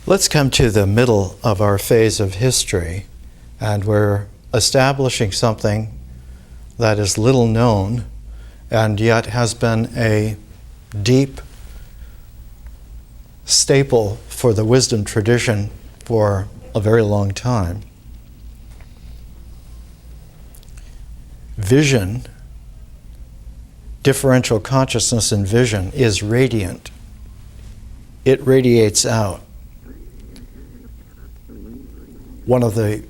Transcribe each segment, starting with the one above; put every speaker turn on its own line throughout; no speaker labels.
Let's come to the middle of our phase of history, and we're establishing something that is little known and yet has been a deep staple for the wisdom tradition for a very long time. Vision, differential consciousness in vision, is radiant. It radiates out. One of the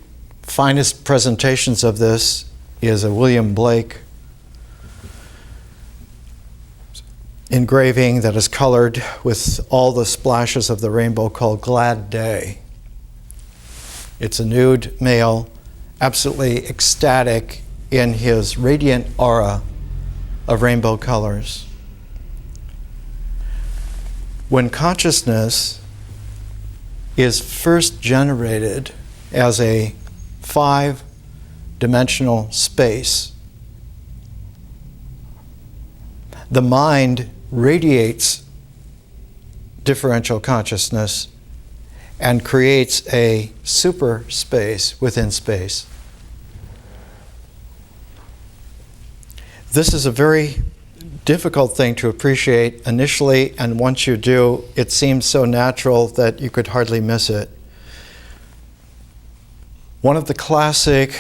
finest presentations of this is a William Blake engraving that is colored with all the splashes of the rainbow called Glad Day. It's a nude male, absolutely ecstatic in his radiant aura of rainbow colors. When consciousness is first generated as a 5-dimensional space, the mind radiates differential consciousness and creates a super space within space. This is a very difficult thing to appreciate initially, and once you do, it seems so natural that you could hardly miss it. One of the classic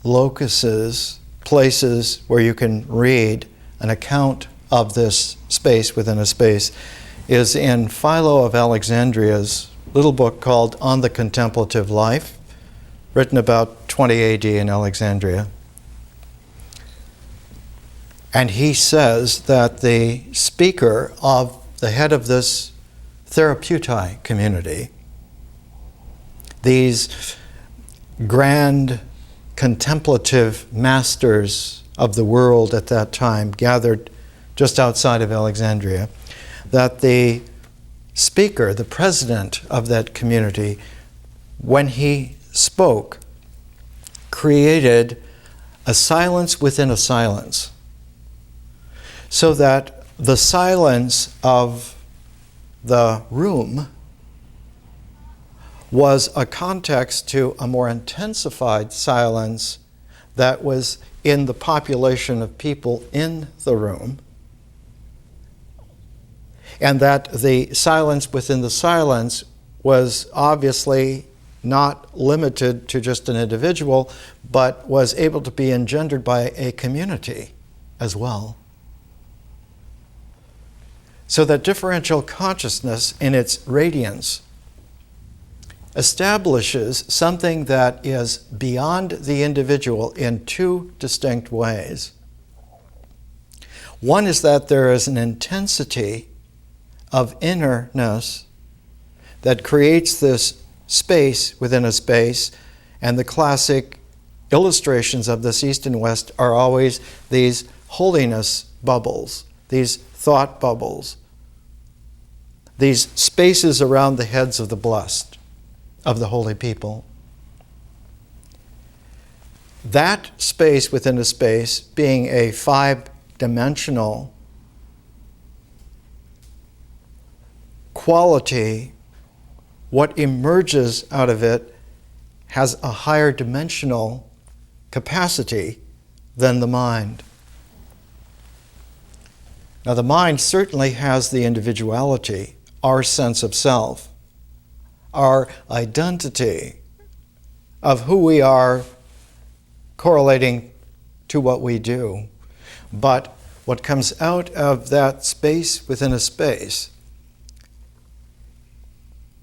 locuses, places where you can read an account of this space within a space, is in Philo of Alexandria's little book called On the Contemplative Life, written about 20 AD in Alexandria. And he says that the speaker of the head of this therapeutai community, these grand contemplative masters of the world at that time gathered just outside of Alexandria, that the speaker, the president of that community, when he spoke, created a silence within a silence, so that the silence of the room was a context to a more intensified silence that was in the population of people in the room, and that the silence within the silence was obviously not limited to just an individual, but was able to be engendered by a community as well. So that differential consciousness in its radiance establishes something that is beyond the individual in two distinct ways. One is that there is an intensity of innerness that creates this space within a space, and the classic illustrations of this East and West are always these holiness bubbles, these thought bubbles, these spaces around the heads of the blessed, of the holy people. That space within a space, being a 5-dimensional quality, what emerges out of it has a higher dimensional capacity than the mind. Now, the mind certainly has the individuality, our sense of self, our identity of who we are correlating to what we do. But what comes out of that space within a space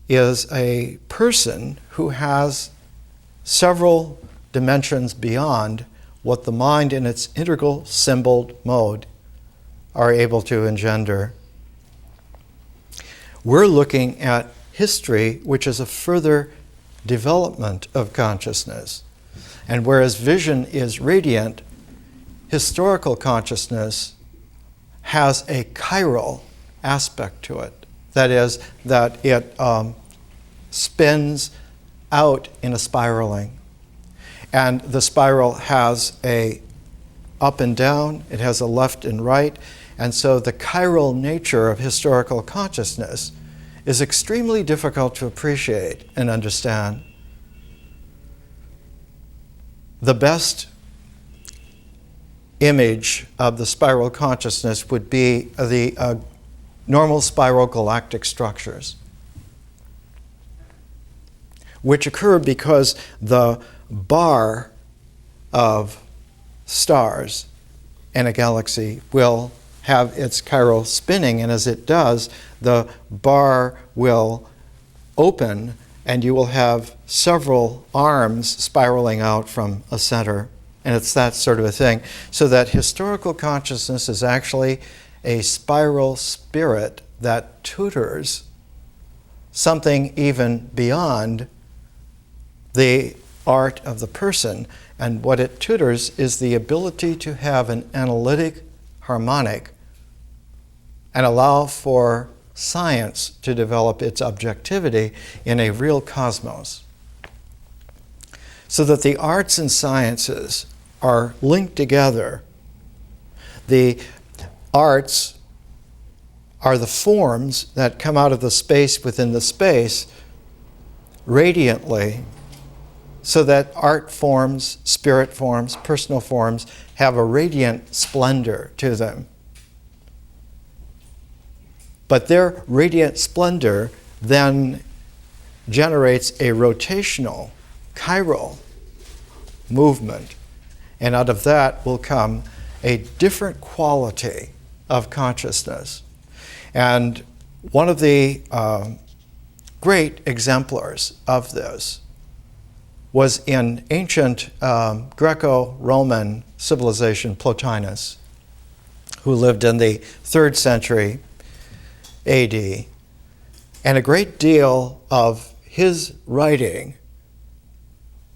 is a person who has several dimensions beyond what the mind in its integral symboled mode are able to engender. We're looking at history, which is a further development of consciousness. And whereas vision is radiant, historical consciousness has a chiral aspect to it. That is, that it spins out in a spiraling. And the spiral has a up and down, it has a left and right, and so the chiral nature of historical consciousness is extremely difficult to appreciate and understand. The best image of the spiral consciousness would be the normal spiral galactic structures, which occur because the bar of stars in a galaxy will have its chiral spinning, and as it does, the bar will open and you will have several arms spiraling out from a center. And it's that sort of a thing. So that historical consciousness is actually a spiral spirit that tutors something even beyond the art of the person. And what it tutors is the ability to have an analytic harmonic and allow for science to develop its objectivity in a real cosmos. So that the arts and sciences are linked together. The arts are the forms that come out of the space within the space radiantly, so that art forms, spirit forms, personal forms have a radiant splendor to them. But their radiant splendor then generates a rotational, chiral movement. And out of that will come a different quality of consciousness. And one of the great exemplars of this was in ancient Greco-Roman civilization, Plotinus, who lived in the 3rd century AD. And a great deal of his writing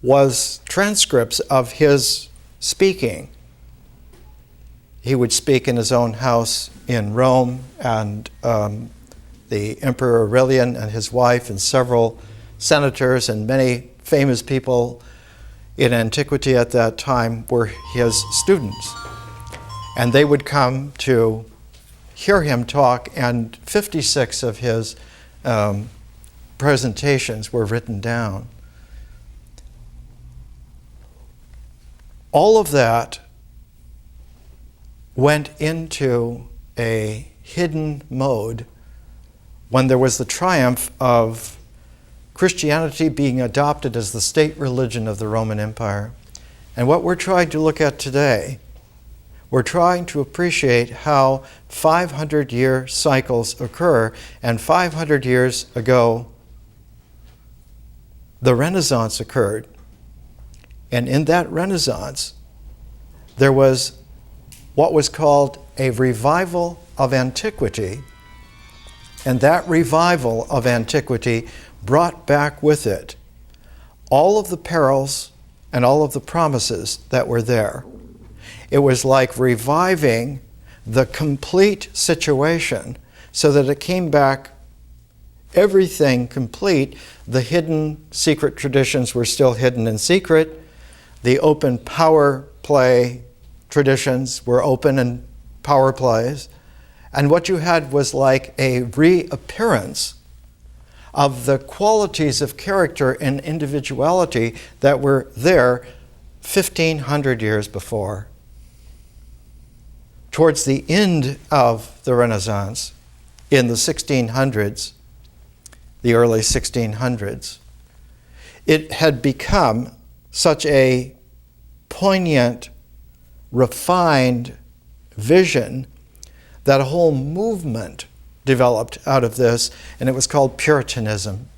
was transcripts of his speaking. He would speak in his own house in Rome, and the Emperor Aurelian and his wife and several senators and many famous people in antiquity at that time were his students. And they would come to hear him talk, and 56 of his presentations were written down. All of that went into a hidden mode when there was the triumph of Christianity being adopted as the state religion of the Roman Empire. And what we're trying to look at today, we're trying to appreciate how 500-year cycles occur. And 500 years ago, the Renaissance occurred. And in that Renaissance, there was what was called a revival of antiquity. And that revival of antiquity brought back with it all of the perils and all of the promises that were there. It was like reviving the complete situation so that it came back everything complete. The hidden secret traditions were still hidden and secret. The open power play traditions were open and power plays. And what you had was like a reappearance of the qualities of character and individuality that were there 1,500 years before. Towards the end of the Renaissance, in the 1600s, the early 1600s, it had become such a poignant, refined vision that a whole movement developed out of this, and it was called Puritanism.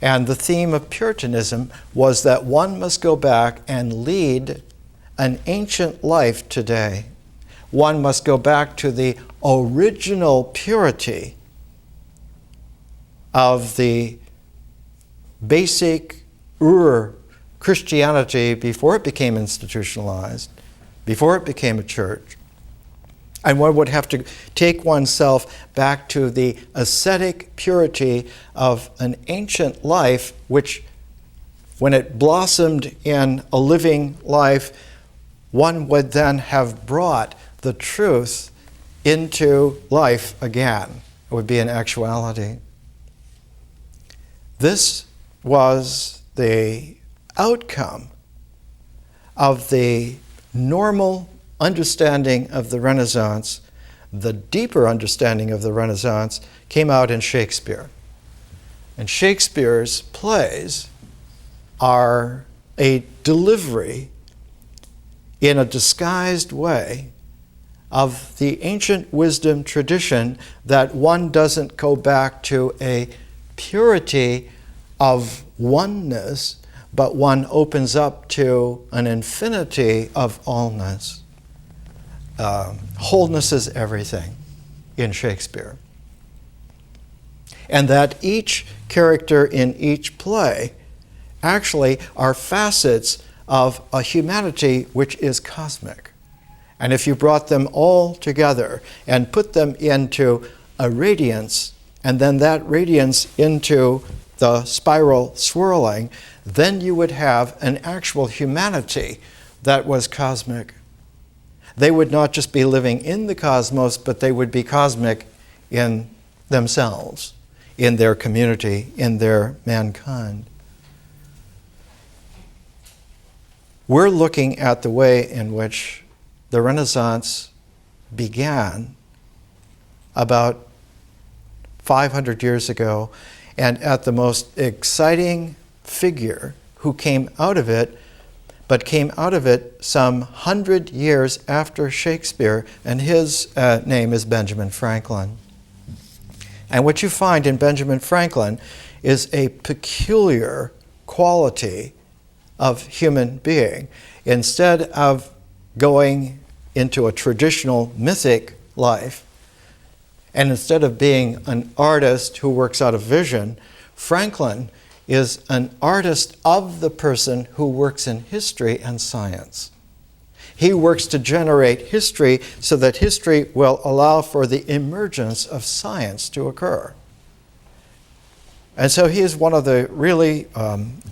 And the theme of Puritanism was that one must go back and lead an ancient life today. One must go back to the original purity of the basic Christianity before it became institutionalized, before it became a church. And one would have to take oneself back to the ascetic purity of an ancient life, which, when it blossomed in a living life, one would then have brought the truth into life again. would be an actuality. This was the outcome of the normal understanding of the Renaissance. The deeper understanding of the Renaissance came out in Shakespeare. And Shakespeare's plays are a delivery in a disguised way of the ancient wisdom tradition that one doesn't go back to a purity of oneness, but one opens up to an infinity of allness. Wholeness is everything in Shakespeare. And that each character in each play actually are facets of a humanity which is cosmic. And if you brought them all together and put them into a radiance, and then that radiance into the spiral swirling, then you would have an actual humanity that was cosmic. They would not just be living in the cosmos, but they would be cosmic in themselves, in their community, in their mankind. We're looking at the way in which the Renaissance began about 500 years ago, and at the most exciting figure who came out of it, but came out of it some 100 years after Shakespeare, and his name is Benjamin Franklin. And what you find in Benjamin Franklin is a peculiar quality of human being. Instead of going into a traditional mythic life, and instead of being an artist who works out of vision, Franklin is an artist of the person who works in history and science. He works to generate history so that history will allow for the emergence of science to occur. And so he is one of the really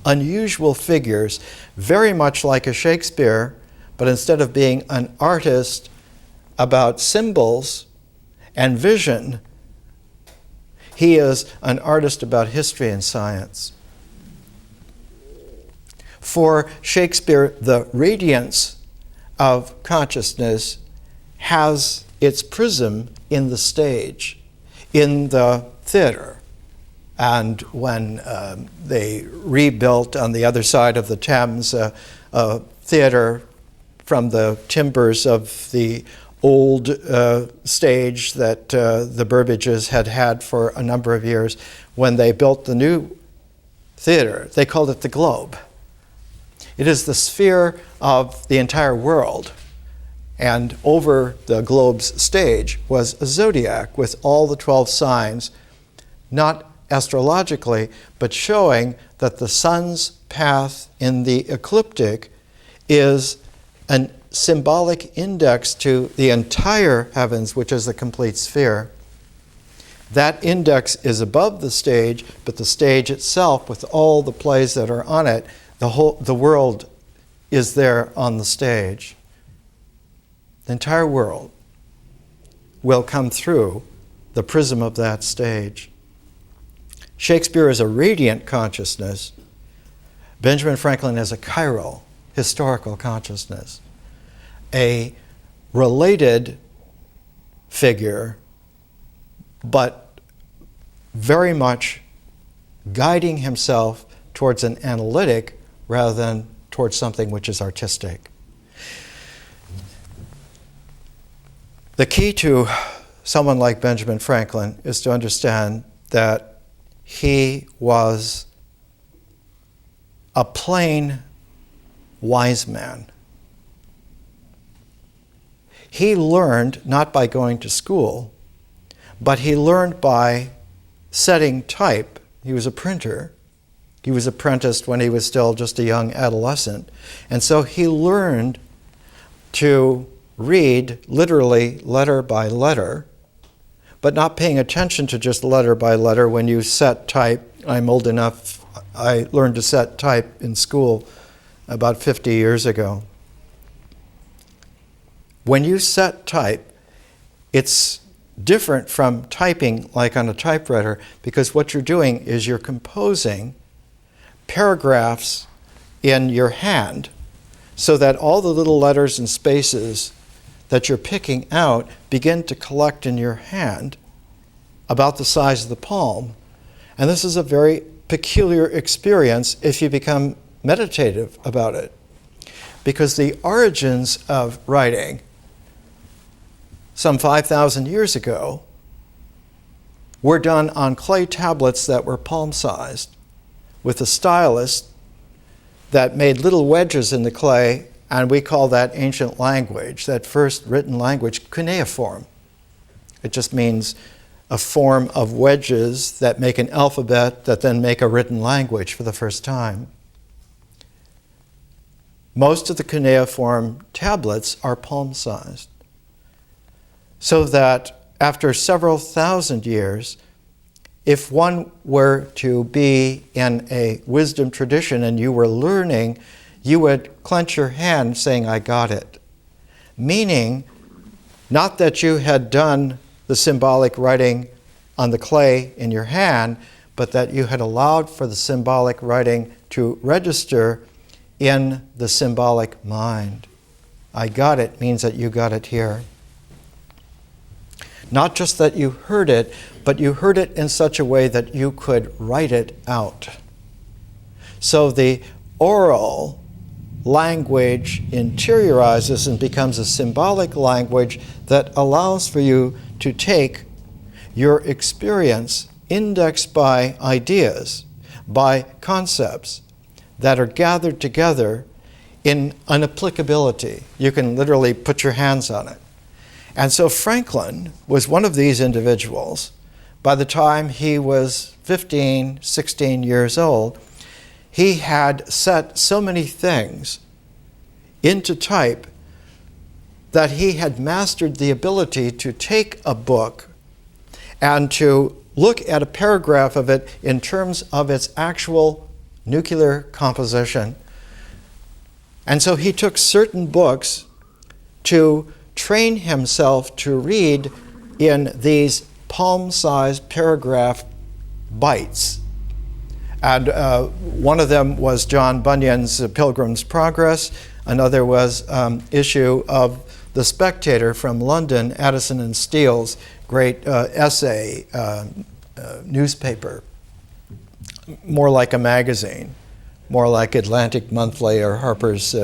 unusual figures, very much like a Shakespeare, but instead of being an artist about symbols and vision, he is an artist about history and science. For Shakespeare, the radiance of consciousness has its prism in the stage, in the theater. And when they rebuilt on the other side of the Thames a theater from the timbers of the old stage that the Burbages had had for a number of years, when they built the new theater, they called it the Globe. It is the sphere of the entire world. And over the globe's stage was a zodiac with all the 12 signs, not astrologically, but showing that the sun's path in the ecliptic is a symbolic index to the entire heavens, which is the complete sphere. That index is above the stage, but the stage itself, with all the plays that are on it, the world is there on the stage. The entire world will come through the prism of that stage. Shakespeare is a radiant consciousness. Benjamin Franklin is a chiral, historical consciousness. A related figure, but very much guiding himself towards an analytic rather than towards something which is artistic. The key to someone like Benjamin Franklin is to understand that he was a plain wise man. He learned not by going to school, but he learned by setting type. He was a printer. He was apprenticed when he was still just a young adolescent. And so he learned to read literally letter by letter, but not paying attention to just letter by letter when you set type. I'm old enough, I learned to set type in school about 50 years ago. When you set type, it's different from typing like on a typewriter, because what you're doing is you're composing paragraphs in your hand so that all the little letters and spaces that you're picking out begin to collect in your hand about the size of the palm. And this is a very peculiar experience if you become meditative about it, because the origins of writing some 5,000 years ago were done on clay tablets that were palm-sized with a stylus that made little wedges in the clay, and we call that ancient language, that first written language, cuneiform. It just means a form of wedges that make an alphabet that then make a written language for the first time. Most of the cuneiform tablets are palm-sized, so that after several thousand years, if one were to be in a wisdom tradition and you were learning, you would clench your hand saying, "I got it." Meaning, not that you had done the symbolic writing on the clay in your hand, but that you had allowed for the symbolic writing to register in the symbolic mind. "I got it" means that you got it here. Not just that you heard it, but you heard it in such a way that you could write it out. So the oral language interiorizes and becomes a symbolic language that allows for you to take your experience indexed by ideas, by concepts that are gathered together in an applicability. You can literally put your hands on it. And so Franklin was one of these individuals. By the time he was 15, 16 years old, he had set so many things into type that he had mastered the ability to take a book and to look at a paragraph of it in terms of its actual nuclear composition. And so he took certain books to train himself to read in these palm-sized paragraph bites. And one of them was John Bunyan's Pilgrim's Progress. Another was issue of The Spectator from London, Addison and Steele's great essay newspaper. More like a magazine, more like Atlantic Monthly or Harper's.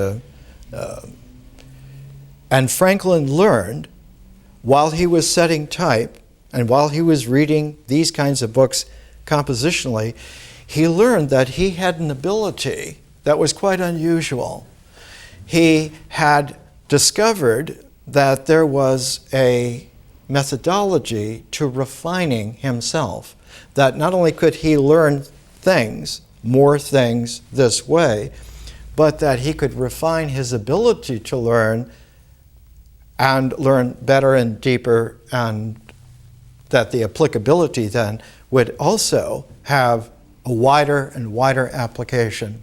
And Franklin learned, while he was setting type and while he was reading these kinds of books compositionally, he learned that he had an ability that was quite unusual. He had discovered that there was a methodology to refining himself, that not only could he learn things, more things this way, but that he could refine his ability to learn and learn better and deeper, and that the applicability then would also have a wider and wider application.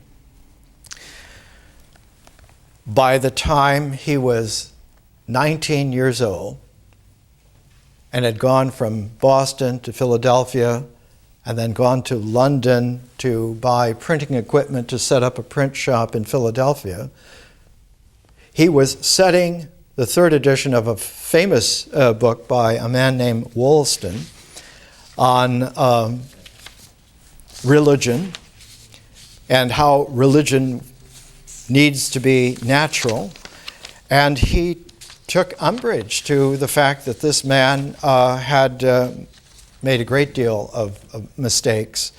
By the time he was 19 years old and had gone from Boston to Philadelphia and then gone to London to buy printing equipment to set up a print shop in Philadelphia, he was setting the third edition of a famous book by a man named Wollaston on religion and how religion needs to be natural. And he took umbrage to the fact that this man had made a great deal of mistakes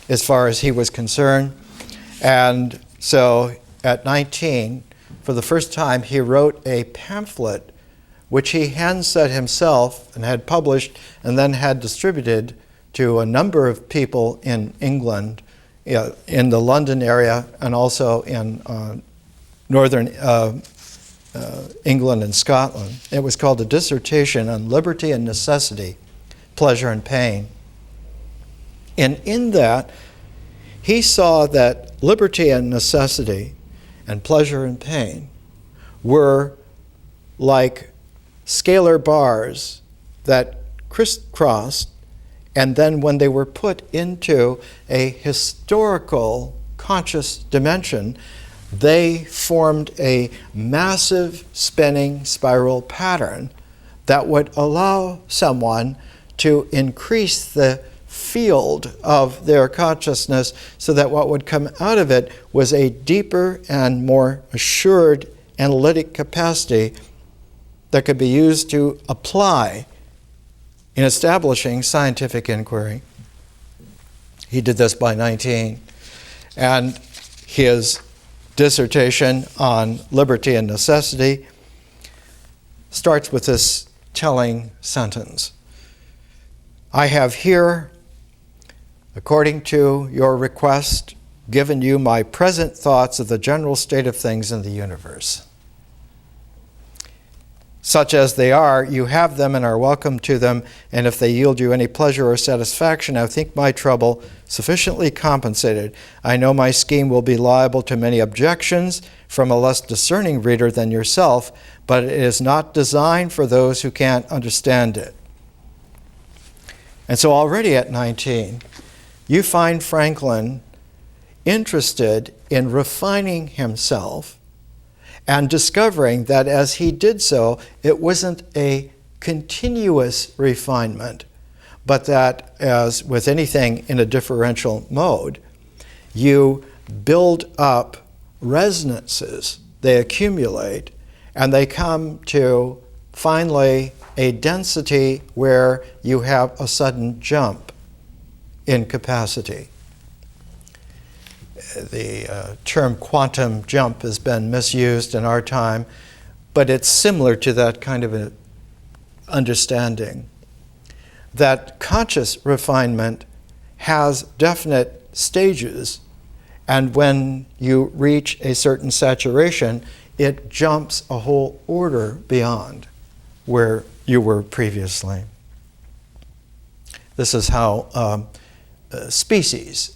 as far as he was concerned. And so at 19, for the first time, he wrote a pamphlet which he handset himself and had published and then had distributed to a number of people in England, in the London area, and also in northern England and Scotland. It was called A Dissertation on Liberty and Necessity, Pleasure and Pain. And in that, he saw that liberty and necessity and pleasure and pain were like scalar bars that crisscrossed, and then when they were put into a historical conscious dimension, they formed a massive spinning spiral pattern that would allow someone to increase the field of their consciousness so that what would come out of it was a deeper and more assured analytic capacity that could be used to apply in establishing scientific inquiry. He did this by 19, and his dissertation on liberty and necessity starts with this telling sentence: I have here, according to your request, given you my present thoughts of the general state of things in the universe. Such as they are, you have them and are welcome to them, and if they yield you any pleasure or satisfaction, I think my trouble sufficiently compensated. I know my scheme will be liable to many objections from a less discerning reader than yourself, but it is not designed for those who can't understand it. And so already at 19, you find Franklin interested in refining himself and discovering that as he did so, it wasn't a continuous refinement, but that, as with anything in a differential mode, you build up resonances, they accumulate, and they come to finally a density where you have a sudden jump in capacity. The term quantum jump has been misused in our time, but it's similar to that kind of an understanding that conscious refinement has definite stages, and when you reach a certain saturation, it jumps a whole order beyond where you were previously. This is how species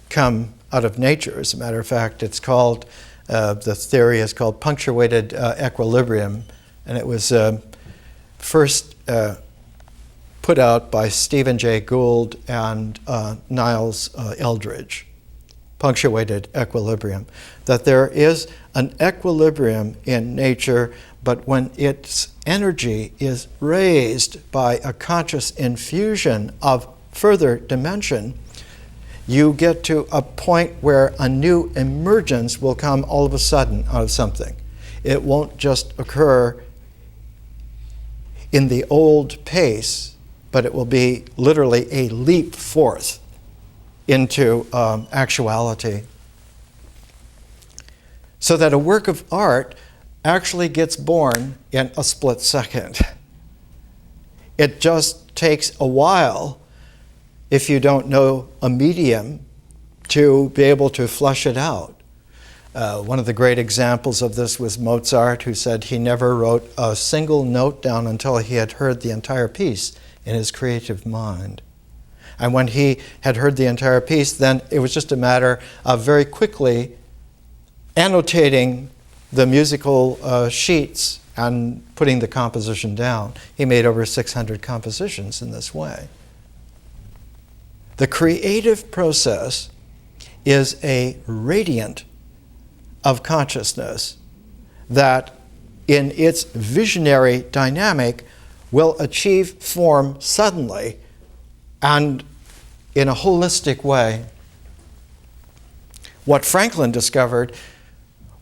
come out of nature. As a matter of fact, it's called, the theory is called punctuated equilibrium, and it was first put out by Stephen Jay Gould and Niles Eldridge. Punctuated equilibrium. That there is an equilibrium in nature, but when its energy is raised by a conscious infusion of further dimension, you get to a point where a new emergence will come all of a sudden out of something. It won't just occur in the old pace, but it will be literally a leap forth into actuality. So that a work of art actually gets born in a split second. It just takes a while, if you don't know a medium, to be able to flush it out. One of the great examples of this was Mozart, who said he never wrote a single note down until he had heard the entire piece in his creative mind. And when he had heard the entire piece, then it was just a matter of very quickly annotating the musical sheets and putting the composition down. He made over 600 compositions in this way. The creative process is a radiant of consciousness that, in its visionary dynamic, will achieve form suddenly and in a holistic way. What Franklin discovered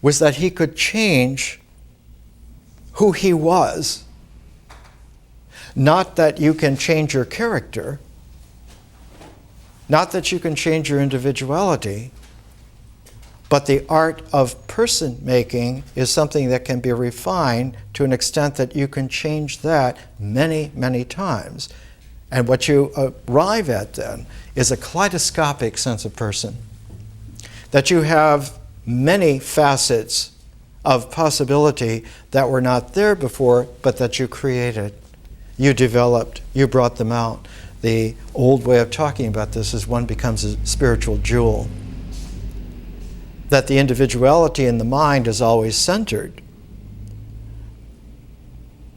was that he could change who he was. Not that you can change your character, not that you can change your individuality, but the art of person making is something that can be refined to an extent that you can change that many, many times. And what you arrive at then is a kaleidoscopic sense of person. That you have many facets of possibility that were not there before, but that you created, you developed, you brought them out. The old way of talking about this is one becomes a spiritual jewel. That the individuality in the mind is always centered,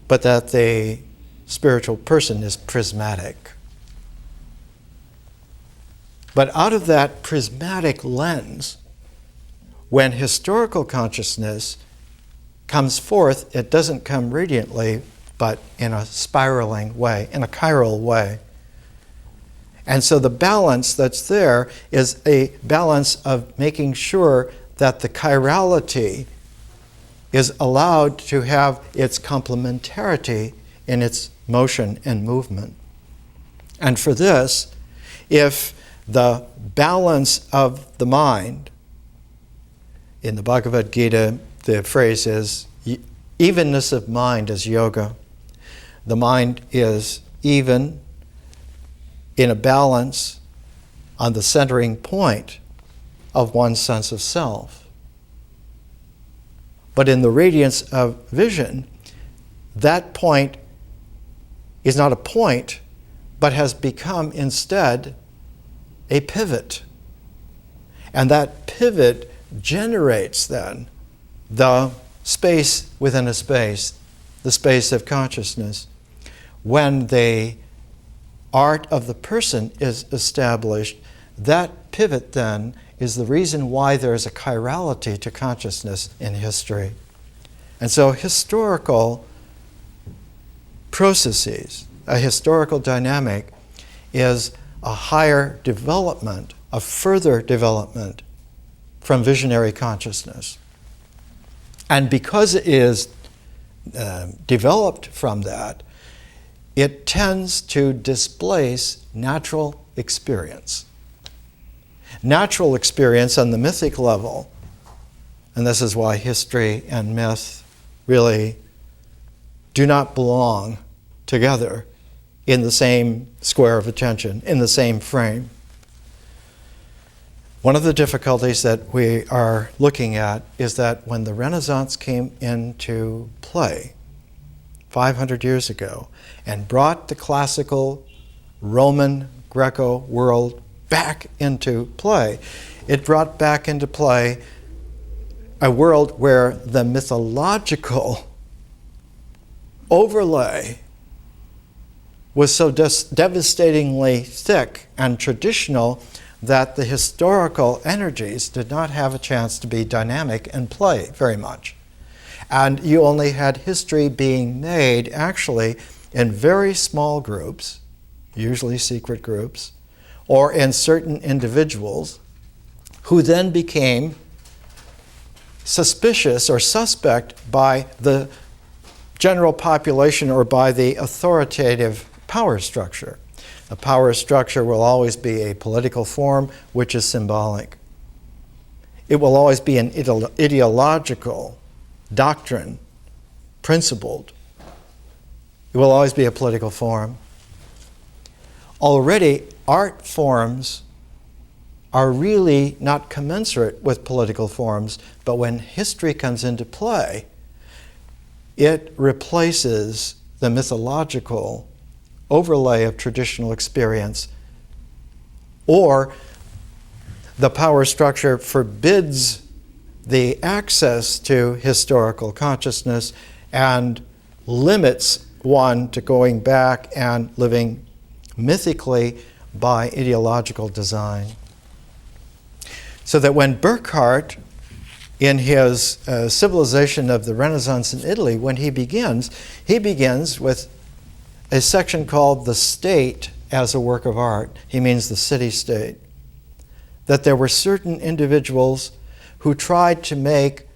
but that the spiritual person is prismatic. But out of that prismatic lens, when historical consciousness comes forth, it doesn't come radiantly, but in a spiraling way, in a chiral way. And so the balance that's there is a balance of making sure that the chirality is allowed to have its complementarity in its motion and movement. And for this, if the balance of the mind, in the Bhagavad Gita, the phrase is, evenness of mind is yoga. The mind is even in a balance on the centering point of one's sense of self. But in the radiance of vision, that point is not a point, but has become instead a pivot. And that pivot generates then the space within a space, the space of consciousness. When the art of the person is established, that pivot then is the reason why there is a chirality to consciousness in history. And so historical processes, a historical dynamic, is a higher development, a further development from visionary consciousness. And because it is developed from that, it tends to displace natural experience. Natural experience on the mythic level, and this is why history and myth really do not belong together in the same square of attention, in the same frame. One of the difficulties that we are looking at is that when the Renaissance came into play 500 years ago and brought the classical Roman Greco world back into play, it brought back into play a world where the mythological overlay was so devastatingly thick and traditional that the historical energies did not have a chance to be dynamic and play very much. And you only had history being made actually in very small groups, usually secret groups, or in certain individuals who then became suspicious or suspect by the general population or by the authoritative power structure. A power structure will always be a political form which is symbolic. It will always be an ideological doctrine, principled. It will always be a political form. Already, art forms are really not commensurate with political forms, but when history comes into play, it replaces the mythological overlay of traditional experience, or the power structure forbids the access to historical consciousness and limits one to going back and living mythically by ideological design. So that when Burckhardt, in his Civilization of the Renaissance in Italy, when he begins with a section called The State as a Work of Art. He means the city-state. That there were certain individuals who tried to make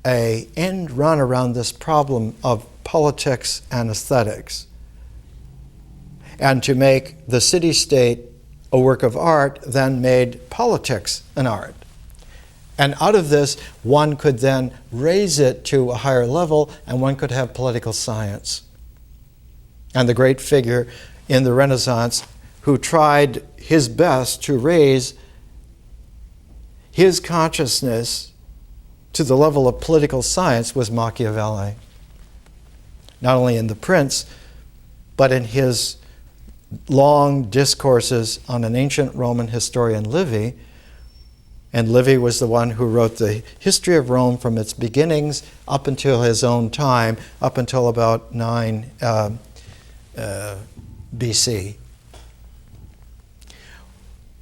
an end run around this problem of politics and aesthetics, and to make the city-state a work of art then made politics an art. And out of this, one could then raise it to a higher level, and one could have political science. And the great figure in the Renaissance who tried his best to raise his consciousness to the level of political science was Machiavelli. Not only in The Prince, but in his long discourses on an ancient Roman historian, Livy. And Livy was the one who wrote the history of Rome from its beginnings up until his own time, up until about BC.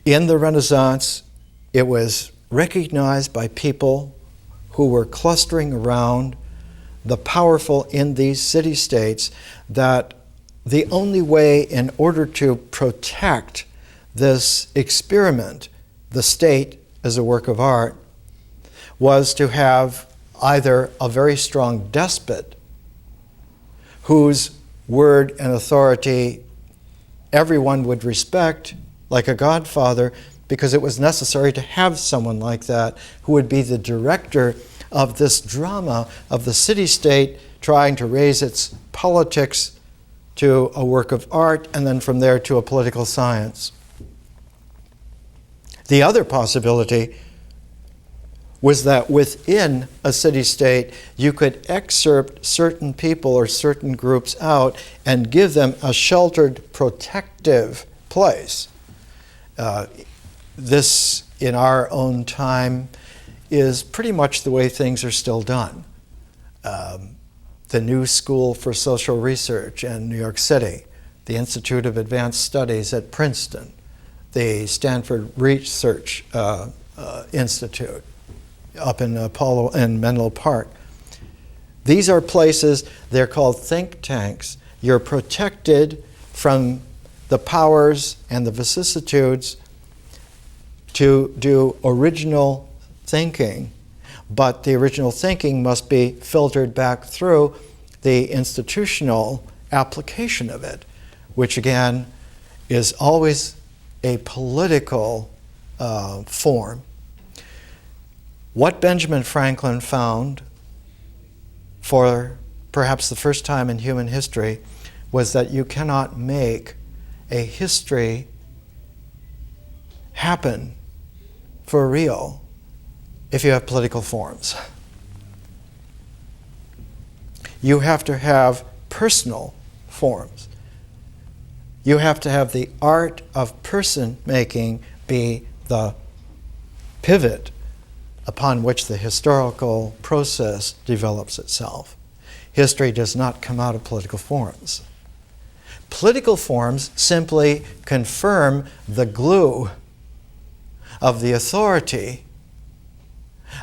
In the Renaissance, it was recognized by people who were clustering around the powerful in these city-states that the only way in order to protect this experiment, the state as a work of art, was to have either a very strong despot whose word and authority everyone would respect, like a godfather, because it was necessary to have someone like that who would be the director of this drama of the city-state trying to raise its politics to a work of art, and then from there to a political science. The other possibility was that within a city-state, you could excerpt certain people or certain groups out and give them a sheltered, protective place. This, in our own time, is pretty much the way things are still done. The New School for Social Research in New York City, the Institute of Advanced Studies at Princeton, the Stanford Research Institute up in Menlo Park. These are places, they're called think tanks. You're protected from the powers and the vicissitudes to do original thinking, but the original thinking must be filtered back through the institutional application of it, which again is always a political form. What Benjamin Franklin found for perhaps the first time in human history was that you cannot make a history happen for real if you have political forms. You have to have personal forms. You have to have the art of person making be the pivot upon which the historical process develops itself. History does not come out of political forms. Political forms simply confirm the glue of the authority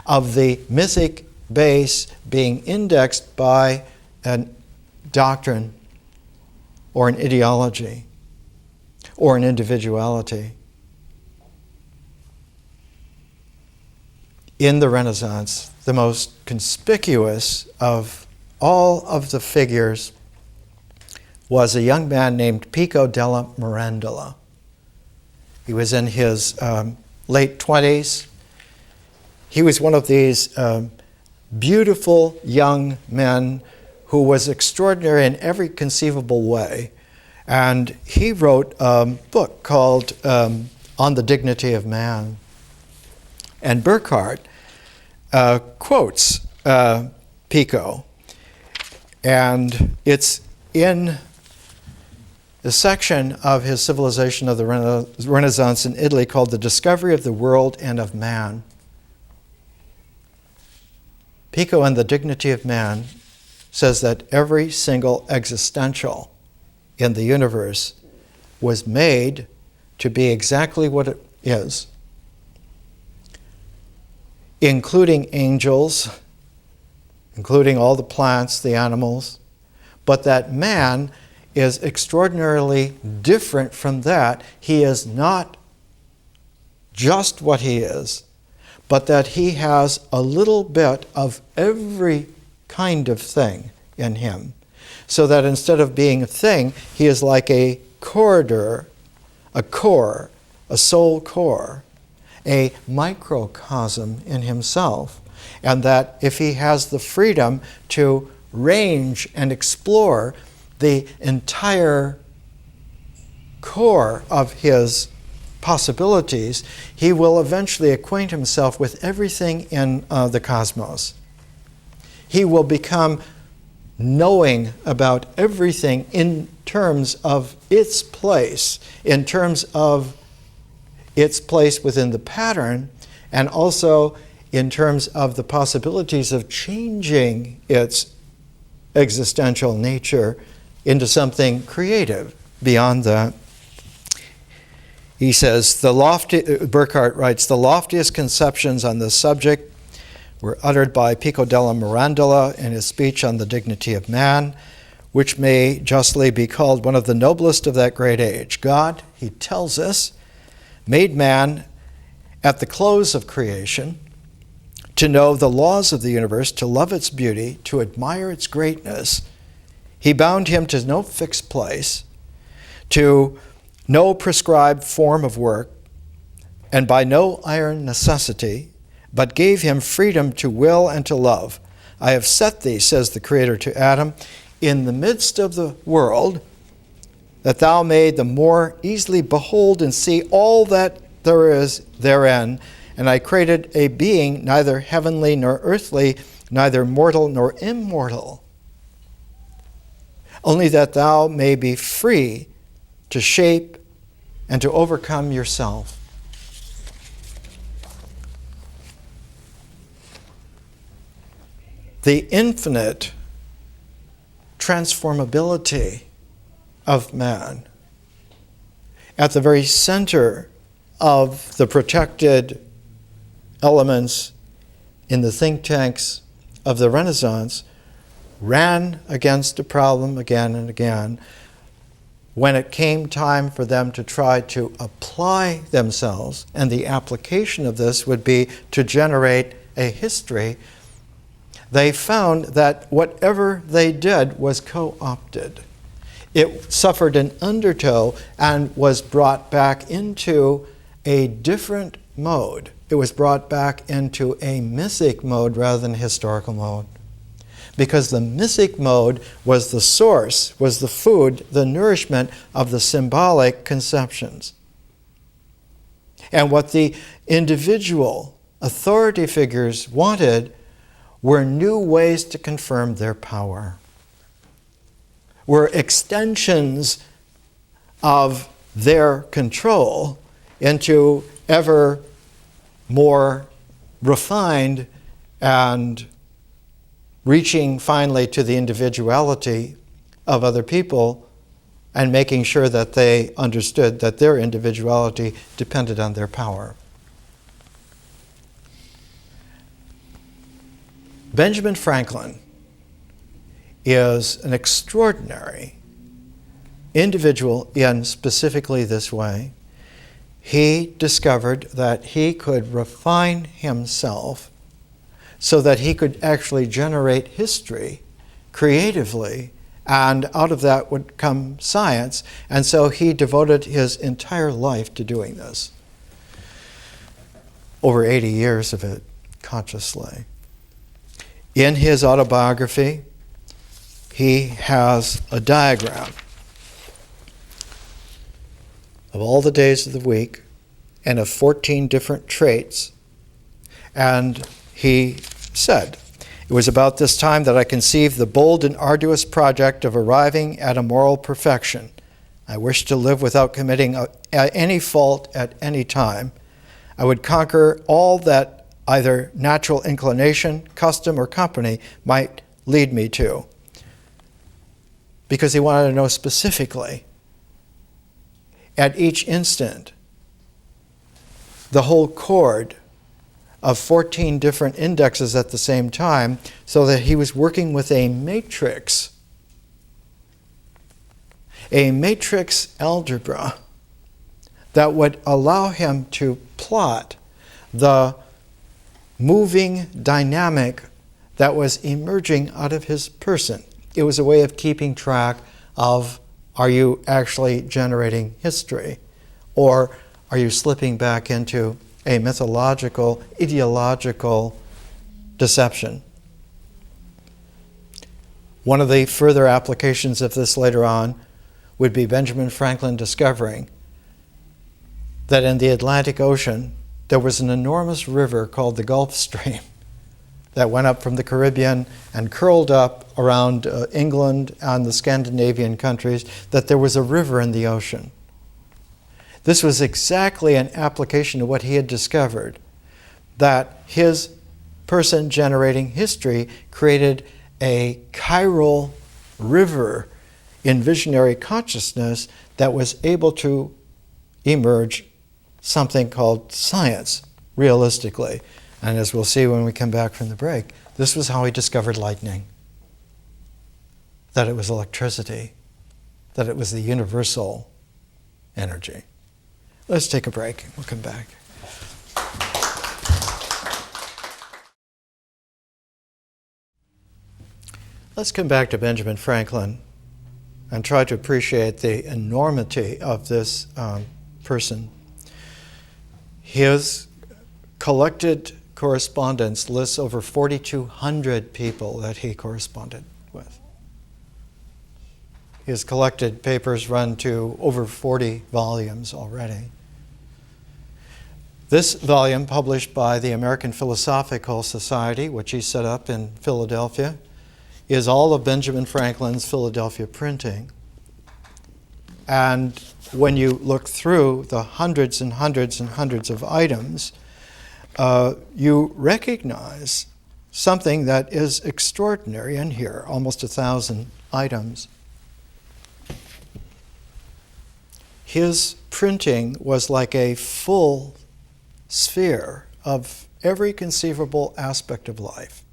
of the mythic base being indexed by a doctrine or an ideology or an individuality. In the Renaissance, the most conspicuous of all of the figures was a young man named Pico della Mirandola. He was in his late 20s. He was one of these beautiful young men who was extraordinary in every conceivable way. And he wrote a book called On the Dignity of Man. And Burckhardt quotes Pico, and it's in the section of his Civilization of the Renaissance in Italy called The Discovery of the World and of Man. Pico and the Dignity of Man says that every single existential in the universe was made to be exactly what it is, including angels, including all the plants, the animals, but that man is extraordinarily different from that. He is not just what he is, but that he has a little bit of every kind of thing in him. So that instead of being a thing, he is like a corridor, a core, a soul core, a microcosm in himself. And that if he has the freedom to range and explore the entire core of his possibilities, he will eventually acquaint himself with everything in the cosmos. He will become knowing about everything in terms of its place, in terms of its place within the pattern, and also in terms of the possibilities of changing its existential nature into something creative beyond that. He says, Burckhardt writes, the loftiest conceptions on this subject were uttered by Pico della Mirandola in his speech on the dignity of man, which may justly be called one of the noblest of that great age. God, he tells us, made man at the close of creation to know the laws of the universe, to love its beauty, to admire its greatness. He bound him to no fixed place, to no prescribed form of work, and by no iron necessity, but gave him freedom to will and to love. I have set thee, says the Creator to Adam, in the midst of the world, that thou may the more easily behold and see all that there is therein. And I created a being neither heavenly nor earthly, neither mortal nor immortal, only that thou may be free to shape and to overcome yourself. The infinite transformability of man at the very center of the protected elements in the think tanks of the Renaissance ran against a problem again and again. When it came time for them to try to apply themselves, and the application of this would be to generate a history, they found that whatever they did was co-opted. It suffered an undertow and was brought back into a different mode. It was brought back into a mythic mode rather than historical mode. Because the mythic mode was the source, was the food, the nourishment of the symbolic conceptions. And what the individual authority figures wanted were new ways to confirm their power, were extensions of their control into ever more refined and reaching finally to the individuality of other people and making sure that they understood that their individuality depended on their power. Benjamin Franklin is an extraordinary individual in specifically this way. He discovered that he could refine himself so that he could actually generate history creatively, and out of that would come science. And so he devoted his entire life to doing this. Over 80 years of it, consciously. In his autobiography, he has a diagram of all the days of the week and of 14 different traits. And he said, "It was about this time that I conceived the bold and arduous project of arriving at a moral perfection. I wished to live without committing any fault at any time. I would conquer all that either natural inclination, custom, or company might lead me to." Because he wanted to know specifically, at each instant, the whole chord of 14 different indexes at the same time, so that he was working with a matrix algebra that would allow him to plot the moving dynamic that was emerging out of his person. It was a way of keeping track of, are you actually generating history? Or are you slipping back into a mythological, ideological deception? One of the further applications of this later on would be Benjamin Franklin discovering that in the Atlantic Ocean there was an enormous river called the Gulf Stream that went up from the Caribbean and curled up around England and the Scandinavian countries, that there was a river in the ocean. This was exactly an application of what he had discovered, that his person generating history created a chiral river in visionary consciousness that was able to emerge something called science, realistically. And as we'll see when we come back from the break, this was how he discovered lightning. That it was electricity, that it was the universal energy. Let's take a break. We'll come back. Let's come back to Benjamin Franklin and try to appreciate the enormity of this person. His collected correspondence lists over 4,200 people that he corresponded with. His collected papers run to over 40 volumes already. This volume, published by the American Philosophical Society, which he set up in Philadelphia, is all of Benjamin Franklin's Philadelphia printing. And when you look through the hundreds and hundreds and hundreds of items, you recognize something that is extraordinary in here, almost 1,000 items. His printing was like a full sphere of every conceivable aspect of life.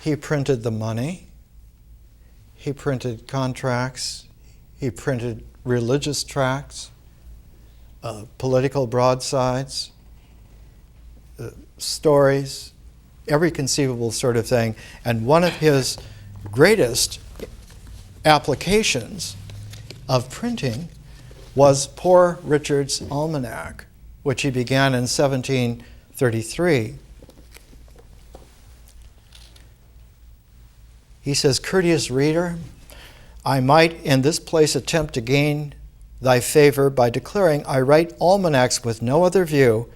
He printed the money, he printed contracts, he printed religious tracts, political broadsides, stories, every conceivable sort of thing. And one of his greatest applications of printing was Poor Richard's Almanac, which he began in 1733. He says, "Courteous reader, I might in this place attempt to gain thy favor by declaring I write almanacs with no other view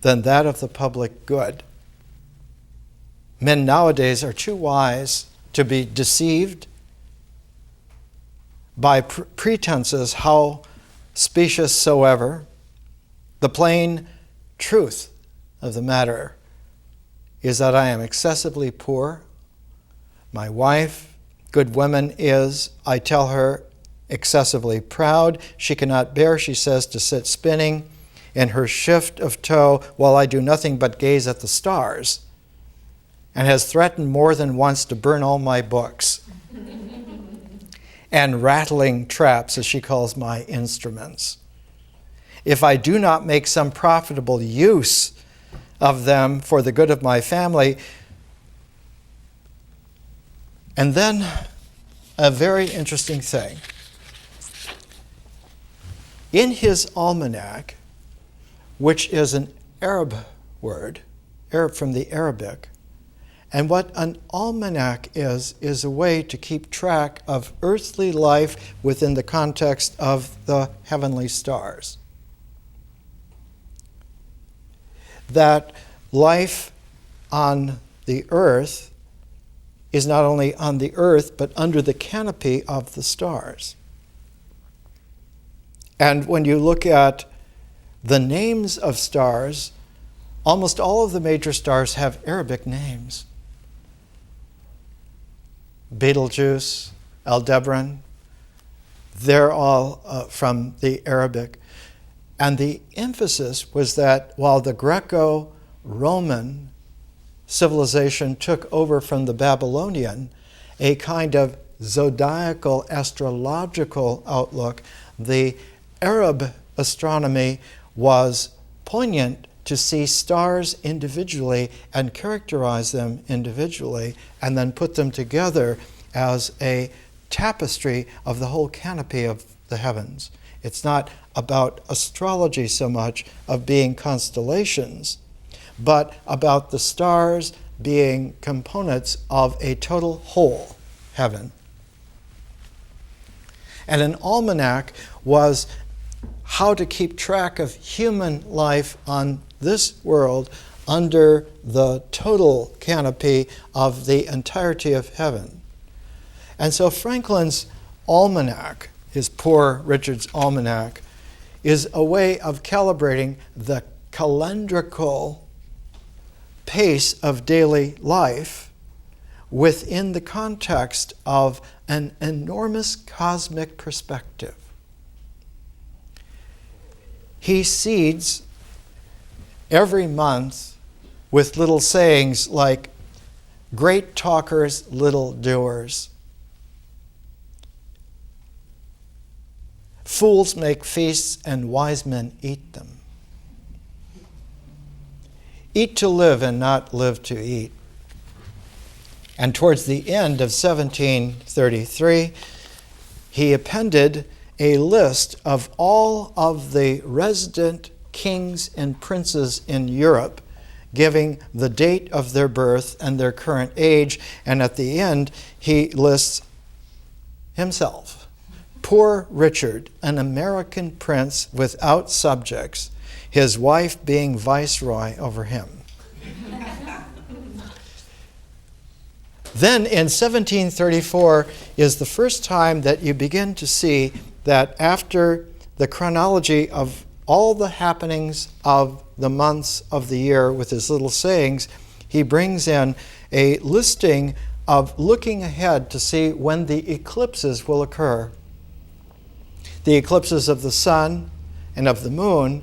than that of the public good. Men nowadays are too wise to be deceived by pretenses how specious soever. The plain truth of the matter is that I am excessively poor. My wife, good woman, is, I tell her, excessively proud. She cannot bear, she says, to sit spinning in her shift of tow while I do nothing but gaze at the stars, and has threatened more than once to burn all my books and rattling traps, as she calls my instruments, if I do not make some profitable use of them for the good of my family." And then a very interesting thing. In his almanac, which is an Arab word, Arab from the Arabic, and what an almanac is a way to keep track of earthly life within the context of the heavenly stars. That life on the earth is not only on the earth, but under the canopy of the stars. And when you look at the names of stars, almost all of the major stars have Arabic names. Betelgeuse, Aldebaran, they're all from the Arabic. And the emphasis was that while the Greco-Roman civilization took over from the Babylonian a kind of zodiacal astrological outlook, the Arab astronomy was poignant to see stars individually and characterize them individually and then put them together as a tapestry of the whole canopy of the heavens. It's not about astrology so much of being constellations, but about the stars being components of a total whole heaven. And an almanac was how to keep track of human life on this world under the total canopy of the entirety of heaven. And so Franklin's almanac, his Poor Richard's Almanac, is a way of calibrating the calendrical pace of daily life within the context of an enormous cosmic perspective. He seeds every month with little sayings like, "Great talkers, little doers. Fools make feasts and wise men eat them. Eat to live and not live to eat." And towards the end of 1733, he appended a list of all of the resident kings and princes in Europe, giving the date of their birth and their current age. And at the end, he lists himself. Poor Richard, an American prince without subjects, his wife being viceroy over him. Then in 1734 is the first time that you begin to see that after the chronology of all the happenings of the months of the year with his little sayings, he brings in a listing of looking ahead to see when the eclipses will occur. The eclipses of the sun and of the moon,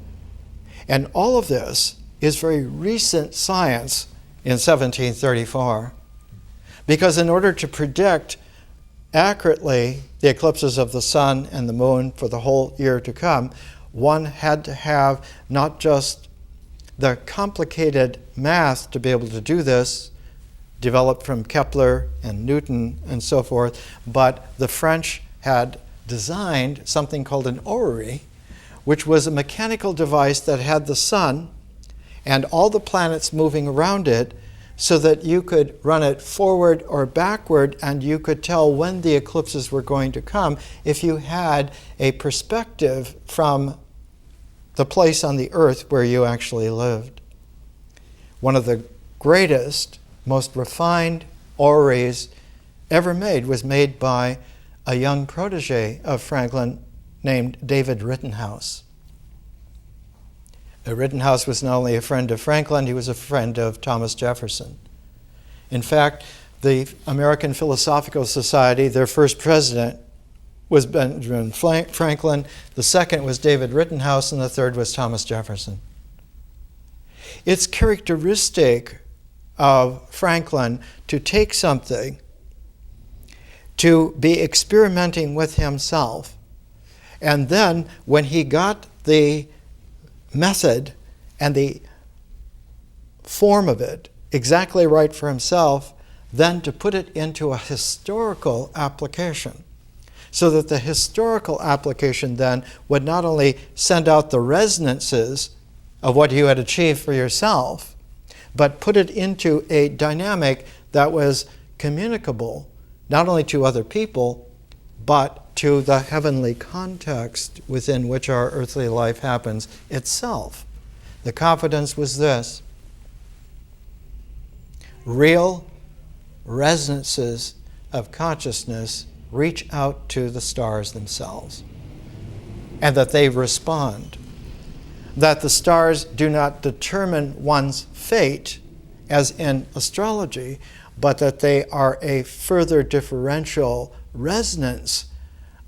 and all of this is very recent science in 1734. Because in order to predict accurately the eclipses of the sun and the moon for the whole year to come, one had to have not just the complicated math to be able to do this, developed from Kepler and Newton and so forth, but the French had designed something called an orrery, which was a mechanical device that had the sun and all the planets moving around it, so that you could run it forward or backward, and you could tell when the eclipses were going to come if you had a perspective from the place on the earth where you actually lived. One of the greatest, most refined orreries ever made was made by a young protege of Franklin named David Rittenhouse. Rittenhouse was not only a friend of Franklin, he was a friend of Thomas Jefferson. In fact, the American Philosophical Society, their first president was Benjamin Franklin, the second was David Rittenhouse, and the third was Thomas Jefferson. It's characteristic of Franklin to take something, to be experimenting with himself, and then when he got the method and the form of it exactly right for himself, then to put it into a historical application, so that the historical application then would not only send out the resonances of what you had achieved for yourself, but put it into a dynamic that was communicable not only to other people, but to the heavenly context within which our earthly life happens itself. The confidence was this: real resonances of consciousness reach out to the stars themselves, and that they respond. That the stars do not determine one's fate, as in astrology, but that they are a further differential resonance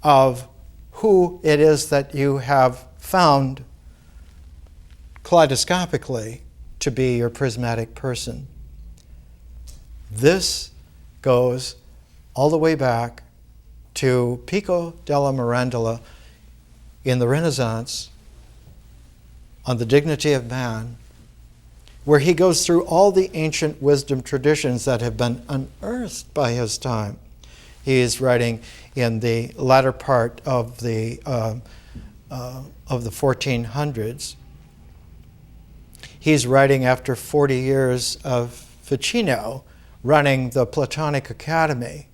of who it is that you have found kaleidoscopically to be your prismatic person. This goes all the way back to Pico della Mirandola in the Renaissance on the dignity of man, where he goes through all the ancient wisdom traditions that have been unearthed by his time. He is writing in the latter part of the 1400s. He's writing after 40 years of Ficino running the Platonic Academy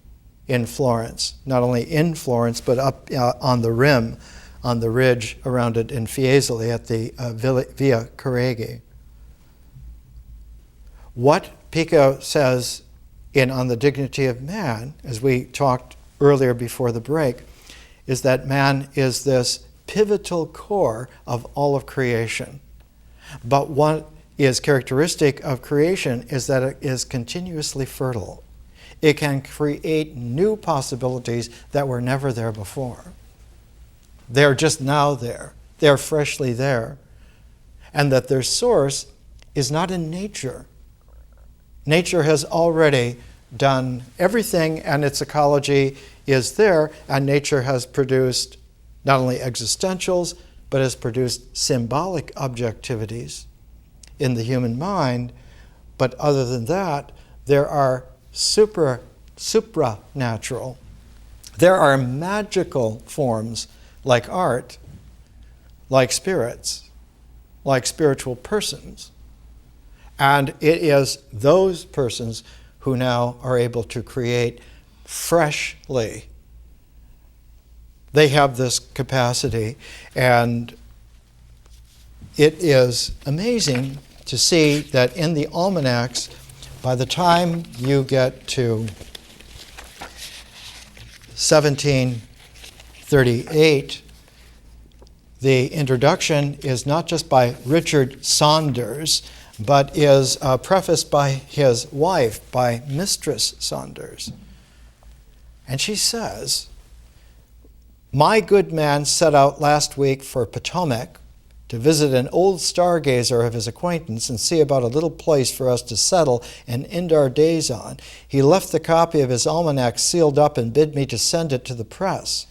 in Florence, not only in Florence, but up on the rim, on the ridge around it in Fiesole at the Via Correggi. What Pico says in On the Dignity of Man, as we talked earlier before the break, is that man is this pivotal core of all of creation. But what is characteristic of creation is that it is continuously fertile. It can create new possibilities that were never there before. They're just now there. They're freshly there. And that their source is not in nature. Nature has already done everything, and its ecology is there, and nature has produced not only existentials, but has produced symbolic objectivities in the human mind. But other than that, there are supranatural. There are magical forms like art, like spirits, like spiritual persons. And it is those persons who now are able to create freshly. They have this capacity, and it is amazing to see that in the almanacs, by the time you get to 1738, the introduction is not just by Richard Saunders, but is prefaced by his wife, by Mistress Saunders. And she says, "My good man set out last week for Potomac to visit an old stargazer of his acquaintance and see about a little place for us to settle and end our days on. He left the copy of his almanac sealed up and bid me to send it to the press.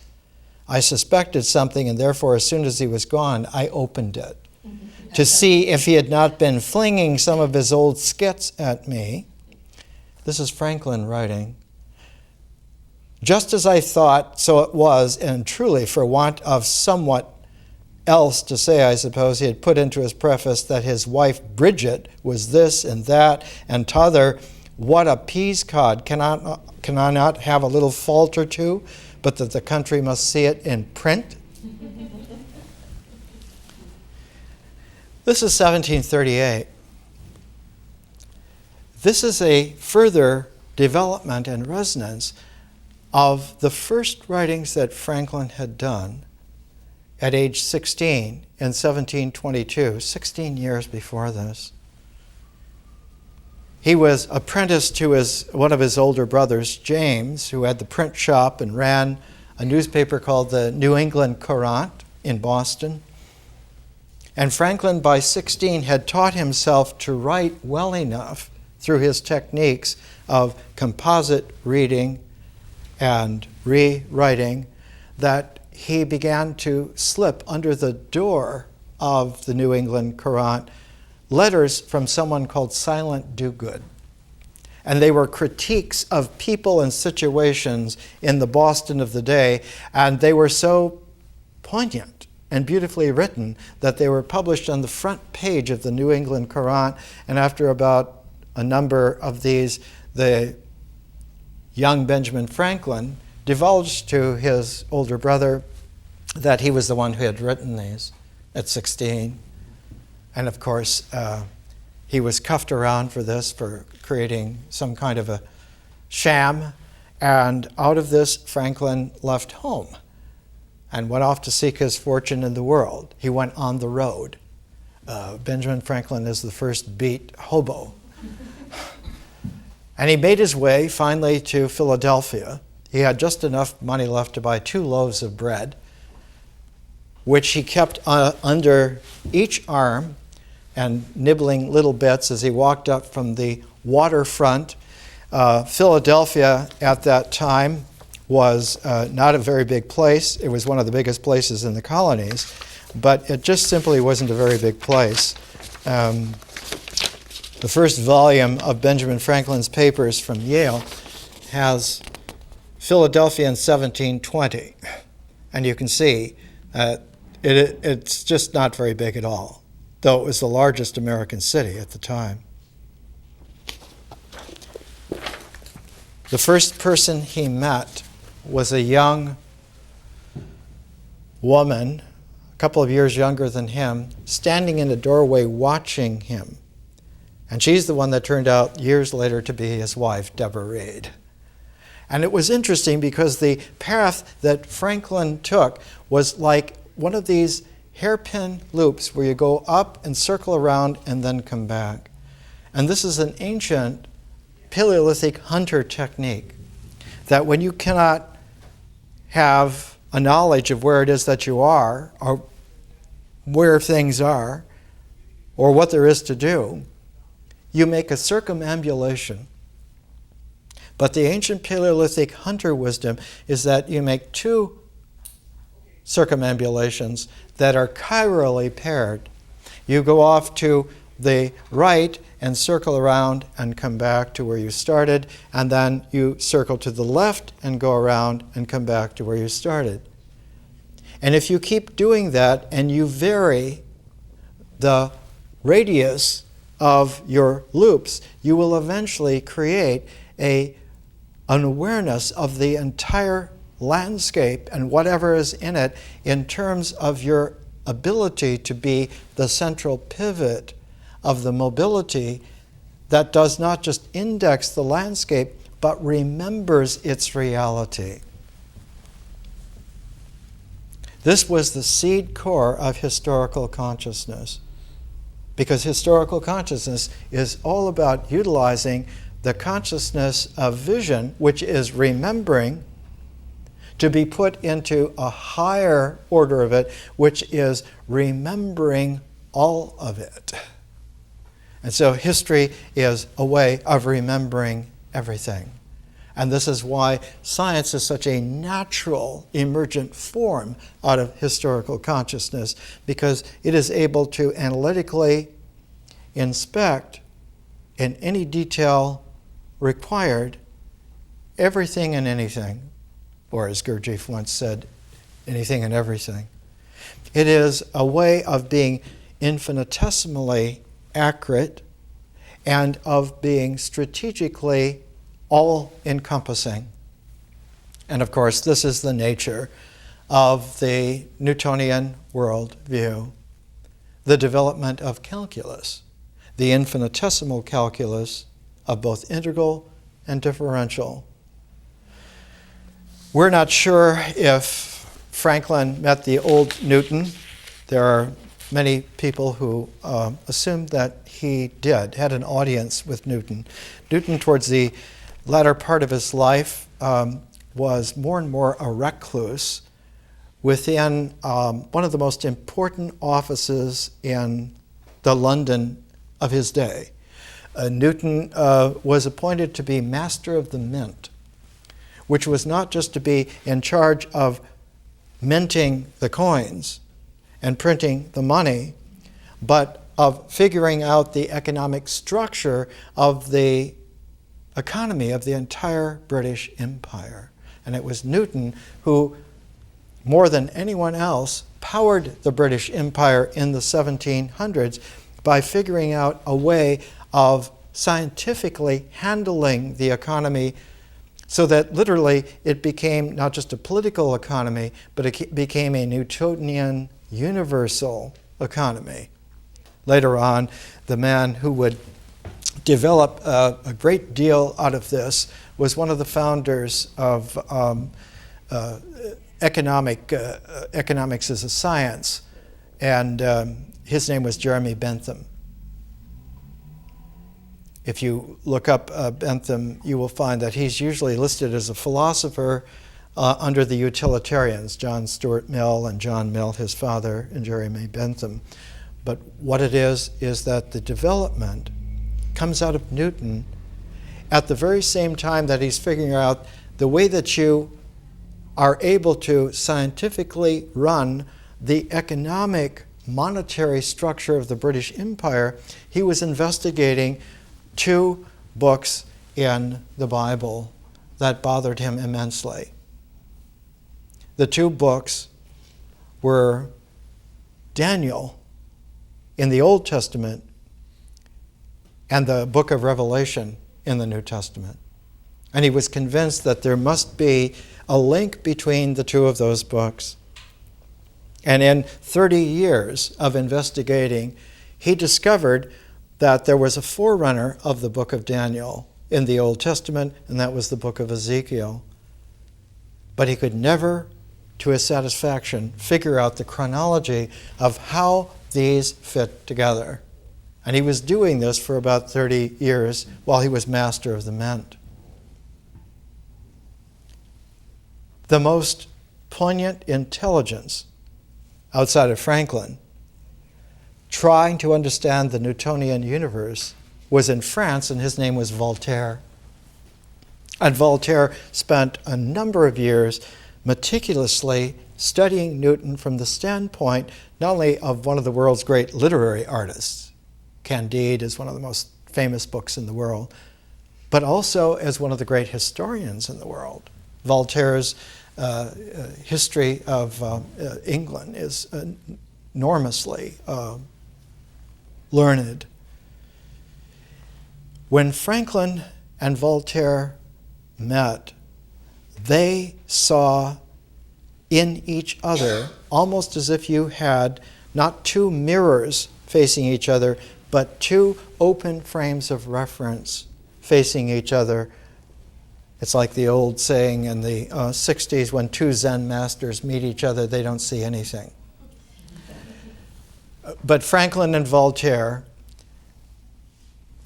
I suspected something, and therefore as soon as he was gone, I opened it to see if he had not been flinging some of his old skits at me." This is Franklin writing. "Just as I thought, so it was, and truly for want of somewhat else to say, I suppose, he had put into his preface that his wife Bridget was this and that and t'other. What a peascod! Can I not have a little fault or two, but that the country must see it in print?" This is 1738. This is a further development and resonance of the first writings that Franklin had done at age 16 in 1722, 16 years before this. He was apprenticed to one of his older brothers, James, who had the print shop and ran a newspaper called the New England Courant in Boston. And Franklin, by 16, had taught himself to write well enough through his techniques of composite reading and rewriting that he began to slip under the door of the New England Courant letters from someone called Silent Dogood. And they were critiques of people and situations in the Boston of the day, and they were so poignant and beautifully written that they were published on the front page of the New England Courant. And after about a number of these, the young Benjamin Franklin divulged to his older brother that he was the one who had written these at 16. And of course, he was cuffed around for this, for creating some kind of a sham. And out of this, Franklin left home and went off to seek his fortune in the world. He went on the road. Benjamin Franklin is the first beat hobo. And he made his way finally to Philadelphia. He had just enough money left to buy 2 loaves of bread, which he kept under each arm and nibbling little bits as he walked up from the waterfront. Philadelphia at that time was not a very big place. It was one of the biggest places in the colonies, but it just simply wasn't a very big place. The first volume of Benjamin Franklin's papers from Yale has Philadelphia in 1720, and you can see it's just not very big at all, though it was the largest American city at the time. The first person he met was a young woman, a couple of years younger than him, standing in a doorway watching him. And she's the one that turned out years later to be his wife, Deborah Reed. And it was interesting because the path that Franklin took was like one of these hairpin loops where you go up and circle around and then come back. And this is an ancient Paleolithic hunter technique, that when you cannot have a knowledge of where it is that you are, or where things are, or what there is to do, you make a circumambulation. But the ancient Paleolithic hunter wisdom is that you make two circumambulations that are chirally paired. You go off to the right and circle around and come back to where you started, and then you circle to the left and go around and come back to where you started. And if you keep doing that and you vary the radius of your loops, you will eventually create an awareness of the entire landscape and whatever is in it in terms of your ability to be the central pivot of the mobility that does not just index the landscape, but remembers its reality. This was the seed core of historical consciousness, because historical consciousness is all about utilizing the consciousness of vision, which is remembering, to be put into a higher order of it, which is remembering all of it. And so history is a way of remembering everything. And this is why science is such a natural emergent form out of historical consciousness, because it is able to analytically inspect in any detail required everything and anything, or as Gurdjieff once said, anything and everything. It is a way of being infinitesimally accurate and of being strategically all-encompassing. And of course, this is the nature of the Newtonian worldview, the development of calculus, the infinitesimal calculus of both integral and differential. We're not sure if Franklin met the old Newton. There are many people who assume that he did, had an audience with Newton. Newton, towards the latter part of his life, was more and more a recluse within one of the most important offices in the London of his day. Newton was appointed to be Master of the Mint, which was not just to be in charge of minting the coins and printing the money, but of figuring out the economic structure of the economy of the entire British Empire. And it was Newton who, more than anyone else, powered the British Empire in the 1700s by figuring out a way of scientifically handling the economy so that literally it became not just a political economy, but it became a Newtonian universal economy. Later on, the man who would develop a great deal out of this was one of the founders of economics as a science, and his name was Jeremy Bentham. If you look up Bentham, you will find that he's usually listed as a philosopher under the utilitarians, John Stuart Mill and John Mill, his father, and Jeremy Bentham. But what it is that the development comes out of Newton at the very same time that he's figuring out the way that you are able to scientifically run the economic monetary structure of the British Empire. He was investigating two books in the Bible that bothered him immensely. The two books were Daniel in the Old Testament and the book of Revelation in the New Testament. And he was convinced that there must be a link between the two of those books. And in 30 years of investigating, he discovered that there was a forerunner of the book of Daniel in the Old Testament, and that was the book of Ezekiel. But he could never, to his satisfaction, figure out the chronology of how these fit together. And he was doing this for about 30 years while he was master of the mint. The most poignant intelligence outside of Franklin, trying to understand the Newtonian universe, was in France, and his name was Voltaire. And Voltaire spent a number of years meticulously studying Newton from the standpoint not only of one of the world's great literary artists, Candide is one of the most famous books in the world, but also as one of the great historians in the world. Voltaire's history of England is enormously learned. When Franklin and Voltaire met, they saw in each other almost as if you had not two mirrors facing each other, but two open frames of reference facing each other. It's like the old saying in the 60s, when two Zen masters meet each other, they don't see anything. But Franklin and Voltaire,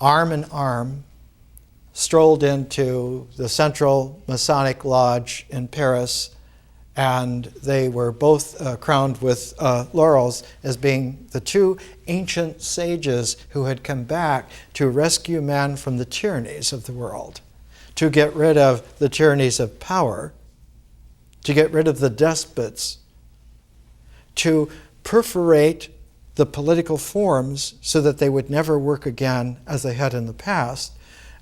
arm in arm, strolled into the Central Masonic Lodge in Paris, and they were both crowned with laurels as being the two ancient sages who had come back to rescue man from the tyrannies of the world, to get rid of the tyrannies of power, to get rid of the despots, to perforate the political forms so that they would never work again as they had in the past.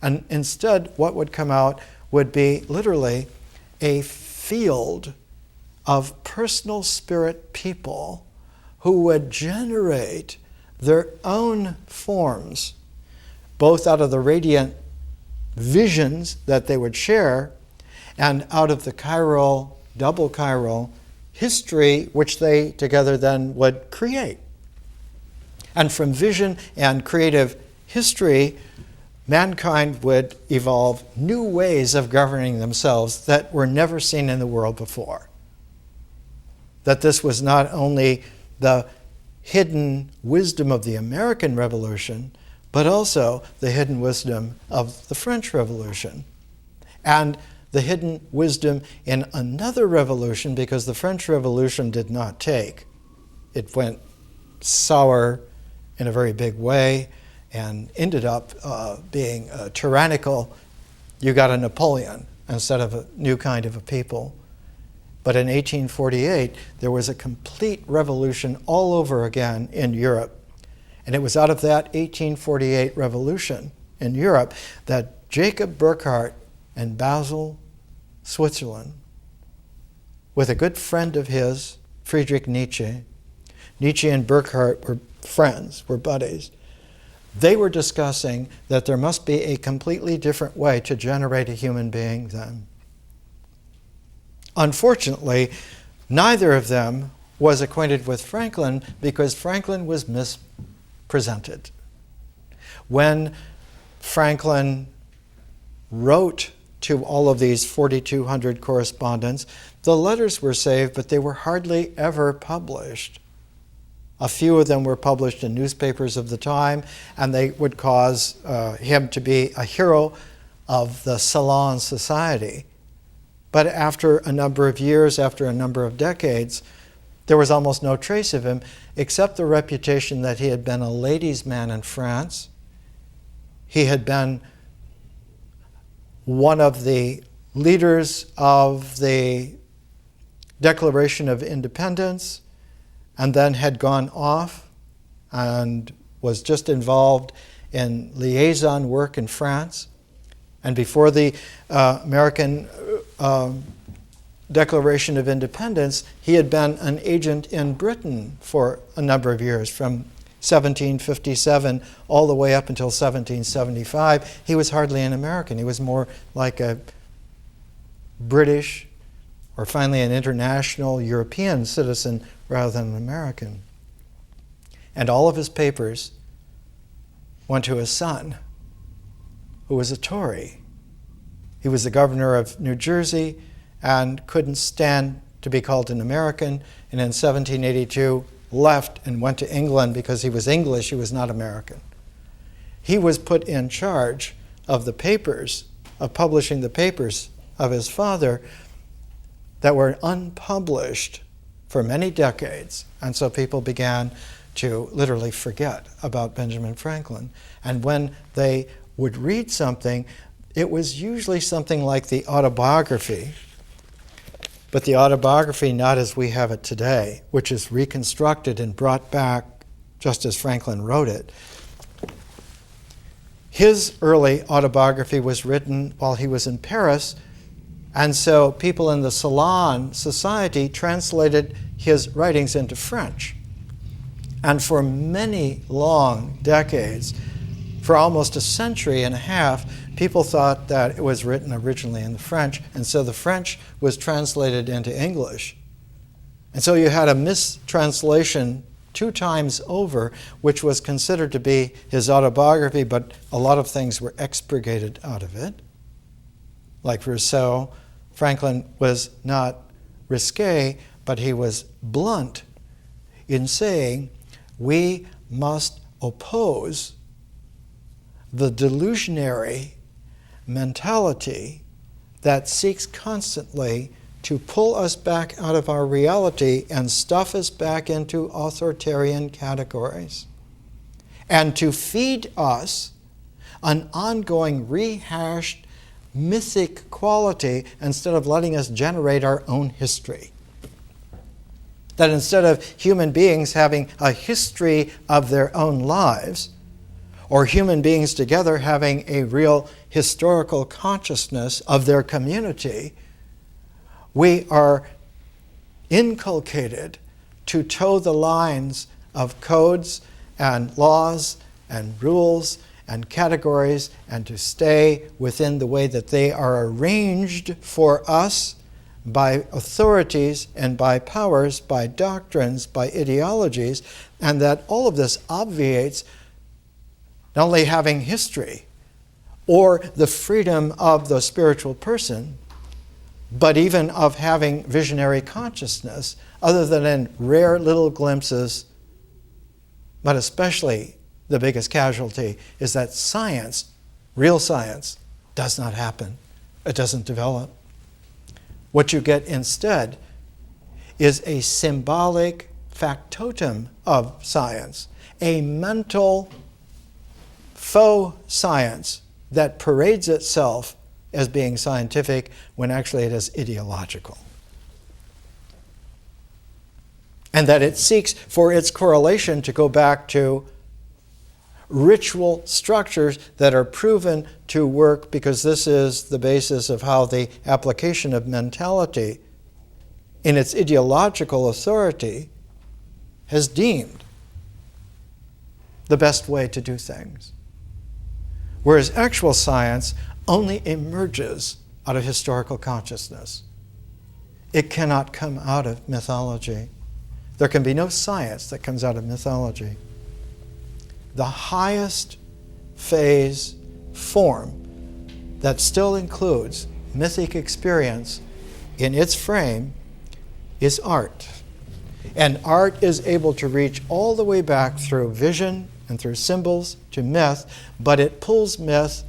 And instead, what would come out would be literally a field of personal spirit people who would generate their own forms, both out of the radiant visions that they would share and out of the chiral, double chiral history which they together then would create. And from vision and creative history, mankind would evolve new ways of governing themselves that were never seen in the world before. That this was not only the hidden wisdom of the American Revolution, but also the hidden wisdom of the French Revolution. And the hidden wisdom in another revolution, because the French Revolution did not take. It went sour in a very big way and ended up being tyrannical. You got a Napoleon instead of a new kind of a people. But in 1848, there was a complete revolution all over again in Europe. And it was out of that 1848 revolution in Europe that Jacob Burckhardt in Basel, Switzerland, with a good friend of his, Friedrich Nietzsche. Nietzsche and Burckhardt were friends, were buddies. They were discussing that there must be a completely different way to generate a human being then. Unfortunately, neither of them was acquainted with Franklin because Franklin was mispresented. When Franklin wrote to all of these 4,200 correspondents, the letters were saved, but they were hardly ever published. A few of them were published in newspapers of the time, and they would cause him to be a hero of the Salon Society. But after a number of years, after a number of decades, there was almost no trace of him, except the reputation that he had been a ladies' man in France. He had been one of the leaders of the Declaration of Independence, and then had gone off and was just involved in liaison work in France. And before the American Declaration of Independence, he had been an agent in Britain for a number of years, from 1757 all the way up until 1775. He was hardly an American. He was more like a British or finally an international European citizen rather than an American. And all of his papers went to his son, who was a Tory. He was the governor of New Jersey and couldn't stand to be called an American, and in 1782 left and went to England because he was English, he was not American. he was put in charge of the papers, of publishing the papers of his father that were unpublished for many decades. And so people began to literally forget about Benjamin Franklin. And when they would read something, it was usually something like the Autobiography, but the Autobiography not as we have it today, which is reconstructed and brought back just as Franklin wrote it. His early autobiography was written while he was in Paris, and so people in the Salon Society translated his writings into French. And for many long decades, for almost a century and a half, people thought that it was written originally in the French, and so the French was translated into English. And so you had a mistranslation 2 times over, which was considered to be his autobiography, but a lot of things were expurgated out of it. Like Rousseau, Franklin was not risque, but he was blunt in saying, we must oppose the delusionary mentality that seeks constantly to pull us back out of our reality and stuff us back into authoritarian categories, and to feed us an ongoing rehashed mythic quality instead of letting us generate our own history. That instead of human beings having a history of their own lives, or human beings together having a real historical consciousness of their community, we are inculcated to toe the lines of codes and laws and rules and categories and to stay within the way that they are arranged for us by authorities and by powers, by doctrines, by ideologies, and that all of this obviates not only having history or the freedom of the spiritual person, but even of having visionary consciousness, other than in rare little glimpses. But especially the biggest casualty is that science, real science, does not happen. It doesn't develop. What you get instead is a symbolic factotum of science, a mental faux science that parades itself as being scientific when actually it is ideological. And that it seeks for its correlation to go back to ritual structures that are proven to work, because this is the basis of how the application of mentality in its ideological authority has deemed the best way to do things. Whereas actual science only emerges out of historical consciousness. It cannot come out of mythology. There can be no science that comes out of mythology. The highest phase form that still includes mythic experience in its frame is art. And art is able to reach all the way back through vision and through symbols to myth, but it pulls myth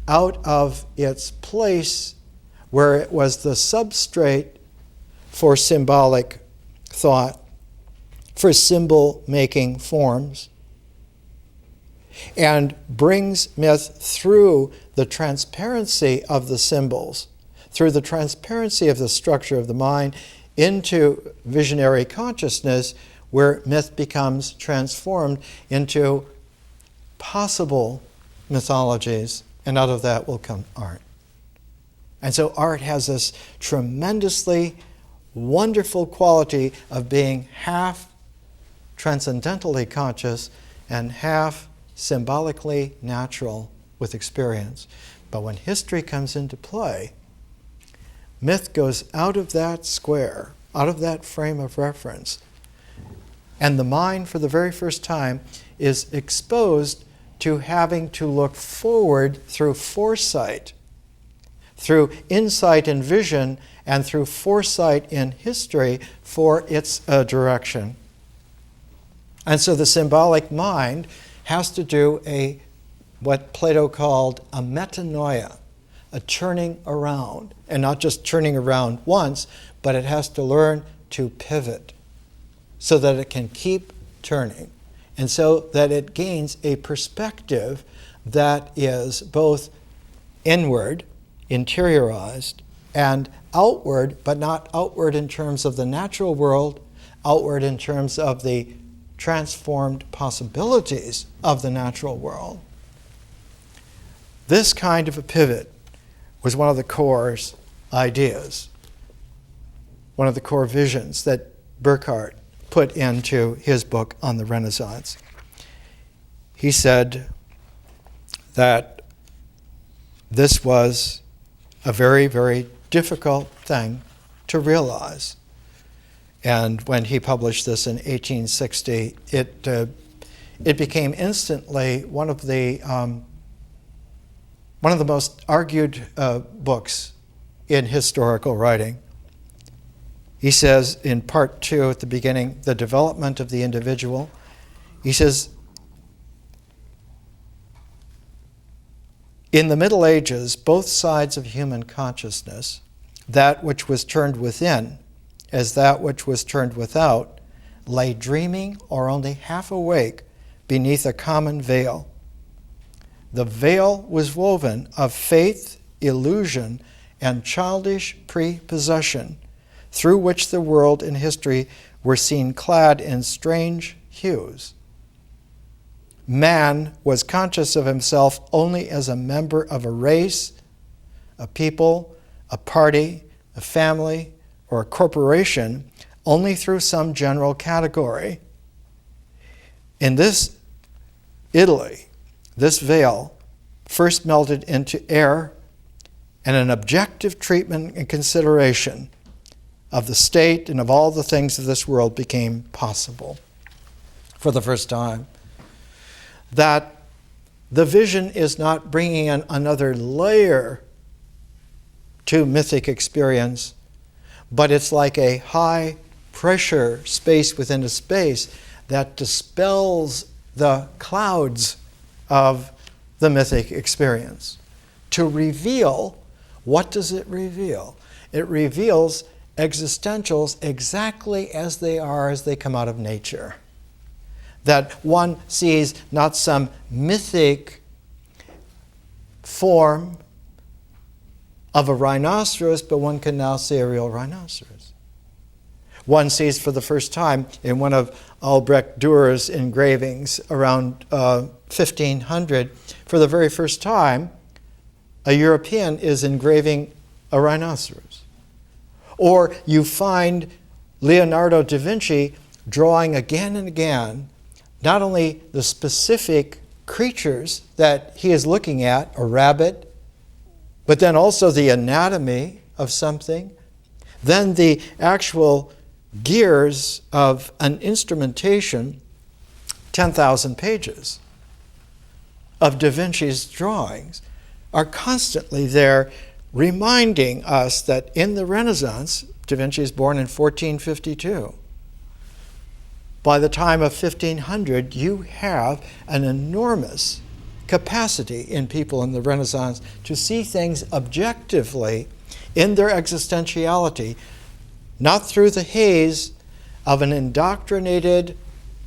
out of its place where it was the substrate for symbolic thought, for symbol-making forms, and brings myth through the transparency of the symbols, through the transparency of the structure of the mind, into visionary consciousness, where myth becomes transformed into possible mythologies, and out of that will come art. And so art has this tremendously wonderful quality of being half transcendentally conscious and half symbolically natural with experience. But when history comes into play, myth goes out of that square, out of that frame of reference, and the mind for the very first time is exposed to having to look forward through foresight, through insight and vision, and through foresight in history for its direction. And so the symbolic mind has to do a what Plato called a metanoia, a turning around, and not just turning around once, but it has to learn to pivot so that it can keep turning, and so that it gains a perspective that is both inward, interiorized, and outward, but not outward in terms of the natural world, outward in terms of the transformed possibilities of the natural world. This kind of a pivot was one of the core ideas, one of the core visions that Burckhardt put into his book on the Renaissance. He said that this was a very, very difficult thing to realize. And when he published this in 1860, it became instantly one of the most argued books in historical writing. He says in part 2 at the beginning, the development of the individual, he says, in the Middle Ages, both sides of human consciousness, that which was turned within as that which was turned without, lay dreaming or only half awake beneath a common veil. The veil was woven of faith, illusion, and childish prepossession, through which the world and history were seen clad in strange hues. Man was conscious of himself only as a member of a race, a people, a party, a family, or a corporation, only through some general category. In this Italy, this veil first melted into air, and an objective treatment and consideration of the state and of all the things of this world became possible for the first time. That the vision is not bringing in another layer to mythic experience, but it's like a high-pressure space within a space that dispels the clouds of the mythic experience. To reveal, what does it reveal? It reveals existentials exactly as they are as they come out of nature. That one sees not some mythic form of a rhinoceros, but one can now see a real rhinoceros. One sees for the first time in one of Albrecht Dürer's engravings around 1500, for the very first time, a European is engraving a rhinoceros. Or you find Leonardo da Vinci drawing again and again not only the specific creatures that he is looking at, a rabbit, but then also the anatomy of something, then the actual gears of an instrumentation, 10,000 pages of Da Vinci's drawings are constantly there reminding us that in the Renaissance, Da Vinci is born in 1452. By the time of 1500, you have an enormous capacity in people in the Renaissance to see things objectively in their existentiality, not through the haze of an indoctrinated,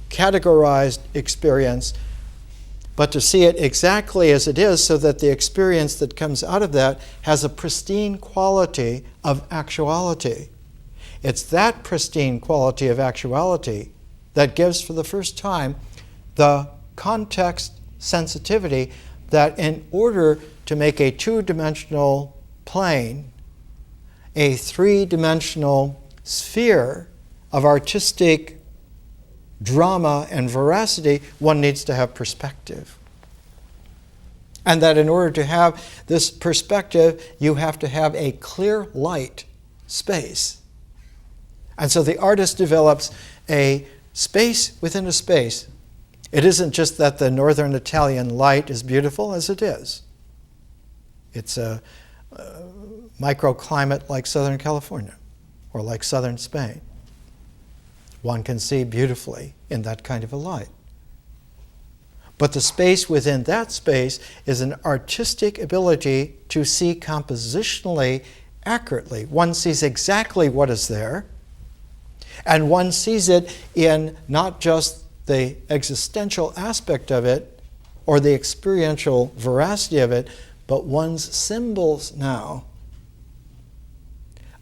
categorized experience, but to see it exactly as it is so that the experience that comes out of that has a pristine quality of actuality. It's that pristine quality of actuality that gives for the first time the context sensitivity that in order to make a two-dimensional plane a three-dimensional sphere of artistic drama and veracity, one needs to have perspective. And that in order to have this perspective, you have to have a clear light space. And so the artist develops a space within a space. It isn't just that the northern Italian light is beautiful, as it is. It's a microclimate like Southern California or like Southern Spain. One can see beautifully in that kind of a light. But the space within that space is an artistic ability to see compositionally accurately. One sees exactly what is there, and one sees it in not just the existential aspect of it or the experiential veracity of it, but one's symbols now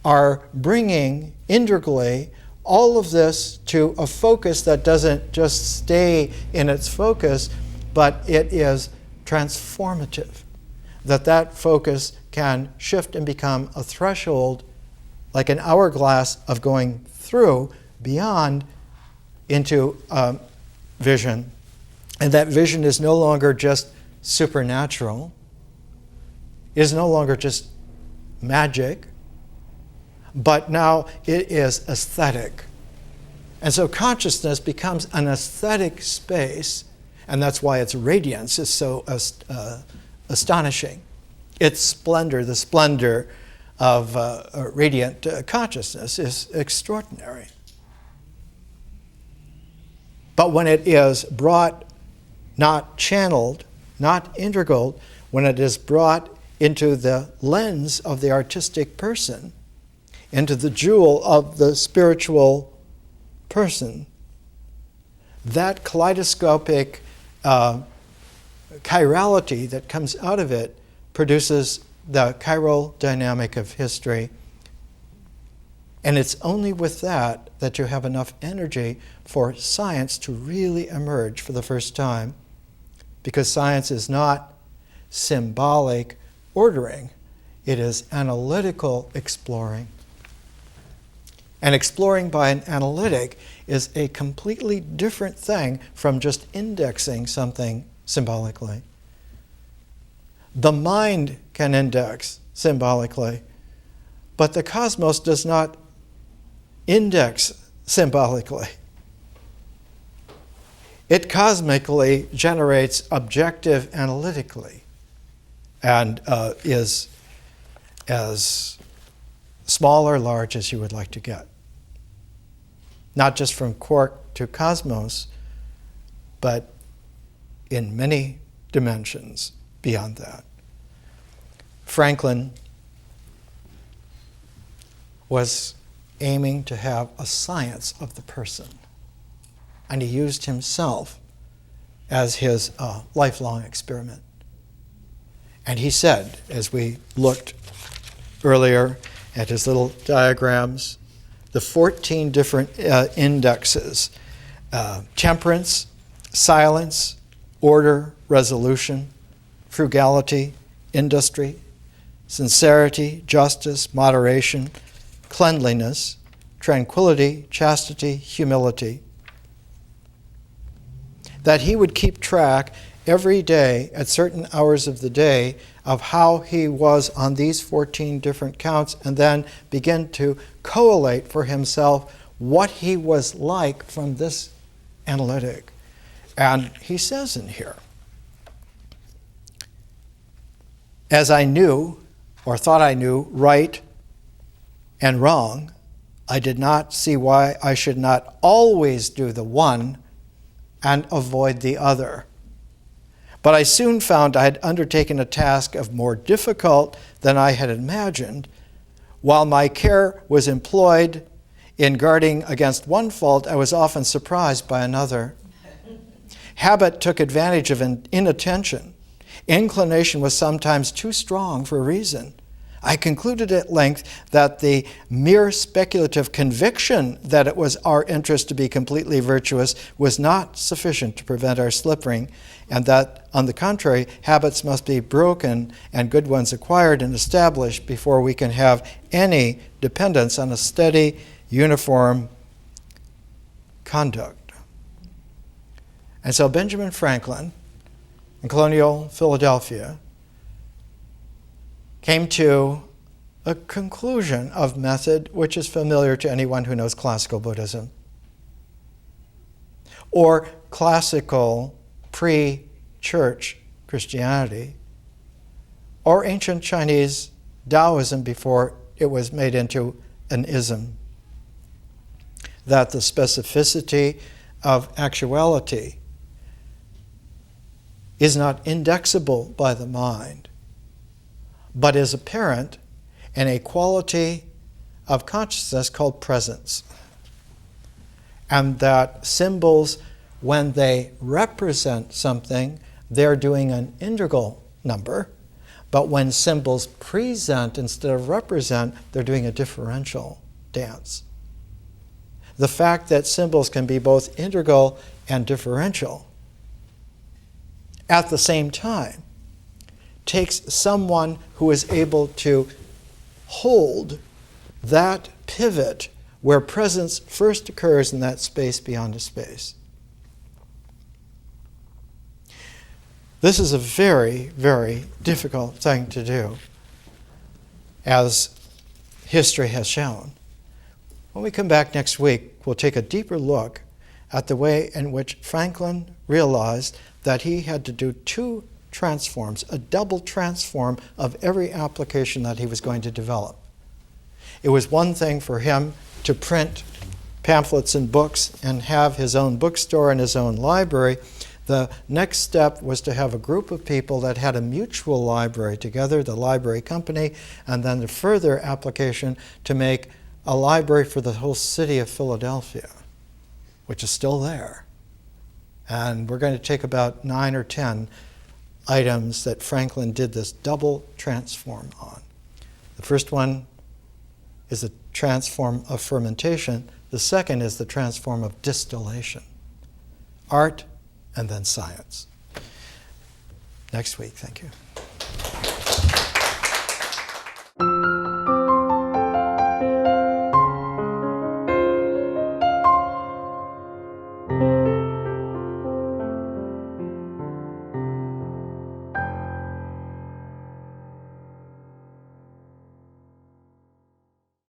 are bringing integrally all of this to a focus that doesn't just stay in its focus, but it is transformative. That focus can shift and become a threshold, like an hourglass of going through, beyond, into vision. And that vision is no longer just supernatural. It is no longer just magic, but now it is aesthetic. And so consciousness becomes an aesthetic space, and that's why its radiance is so astonishing. Its splendor, the splendor of radiant consciousness, is extraordinary. But when it is brought, not channeled, not integral, when it is brought into the lens of the artistic person, into the jewel of the spiritual person, that kaleidoscopic chirality that comes out of it produces the chiral dynamic of history. And it's only with that that you have enough energy for science to really emerge for the first time, because science is not symbolic ordering, it is analytical exploring. And exploring by an analytic is a completely different thing from just indexing something symbolically. The mind can index symbolically, but the cosmos does not index symbolically. It cosmically generates objective analytically and is as small or large as you would like to get. Not just from quark to cosmos, but in many dimensions beyond that. Franklin was aiming to have a science of the person, and he used himself as his lifelong experiment. And he said, as we looked earlier at his little diagrams, the 14 different indexes: temperance, silence, order, resolution, frugality, industry, sincerity, justice, moderation, cleanliness, tranquility, chastity, humility. That he would keep track every day at certain hours of the day of how he was on these 14 different counts, and then begin to collate for himself what he was like from this analytic. And he says in here, as I knew, or thought I knew, right and wrong, I did not see why I should not always do the one and avoid the other. But I soon found I had undertaken a task of more difficult than I had imagined. While my care was employed in guarding against one fault, I was often surprised by another. Habit took advantage of inattention. Inclination was sometimes too strong for reason. I concluded at length that the mere speculative conviction that it was our interest to be completely virtuous was not sufficient to prevent our slipping, and that, on the contrary, habits must be broken and good ones acquired and established before we can have any dependence on a steady, uniform conduct. And so Benjamin Franklin, in colonial Philadelphia, came to a conclusion of method which is familiar to anyone who knows classical Buddhism or classical pre-church Christianity or ancient Chinese Taoism before it was made into an ism. That the specificity of actuality is not indexable by the mind, but is apparent in a quality of consciousness called presence. And that symbols, when they represent something, they're doing an integral number, but when symbols present instead of represent, they're doing a differential dance. The fact that symbols can be both integral and differential at the same time takes someone who is able to hold that pivot where presence first occurs in that space beyond a space. This is a very, very difficult thing to do, as history has shown. When we come back next week, we'll take a deeper look at the way in which Franklin realized that he had to do two transforms, a double transform of every application that he was going to develop. It was one thing for him to print pamphlets and books and have his own bookstore and his own library. The next step was to have a group of people that had a mutual library together, the library company, and then the further application to make a library for the whole city of Philadelphia, which is still there. And we're going to take about 9 or 10 items that Franklin did this double transform on. The first one is the transform of fermentation. The second is the transform of distillation. Art and then science. Next week, thank you.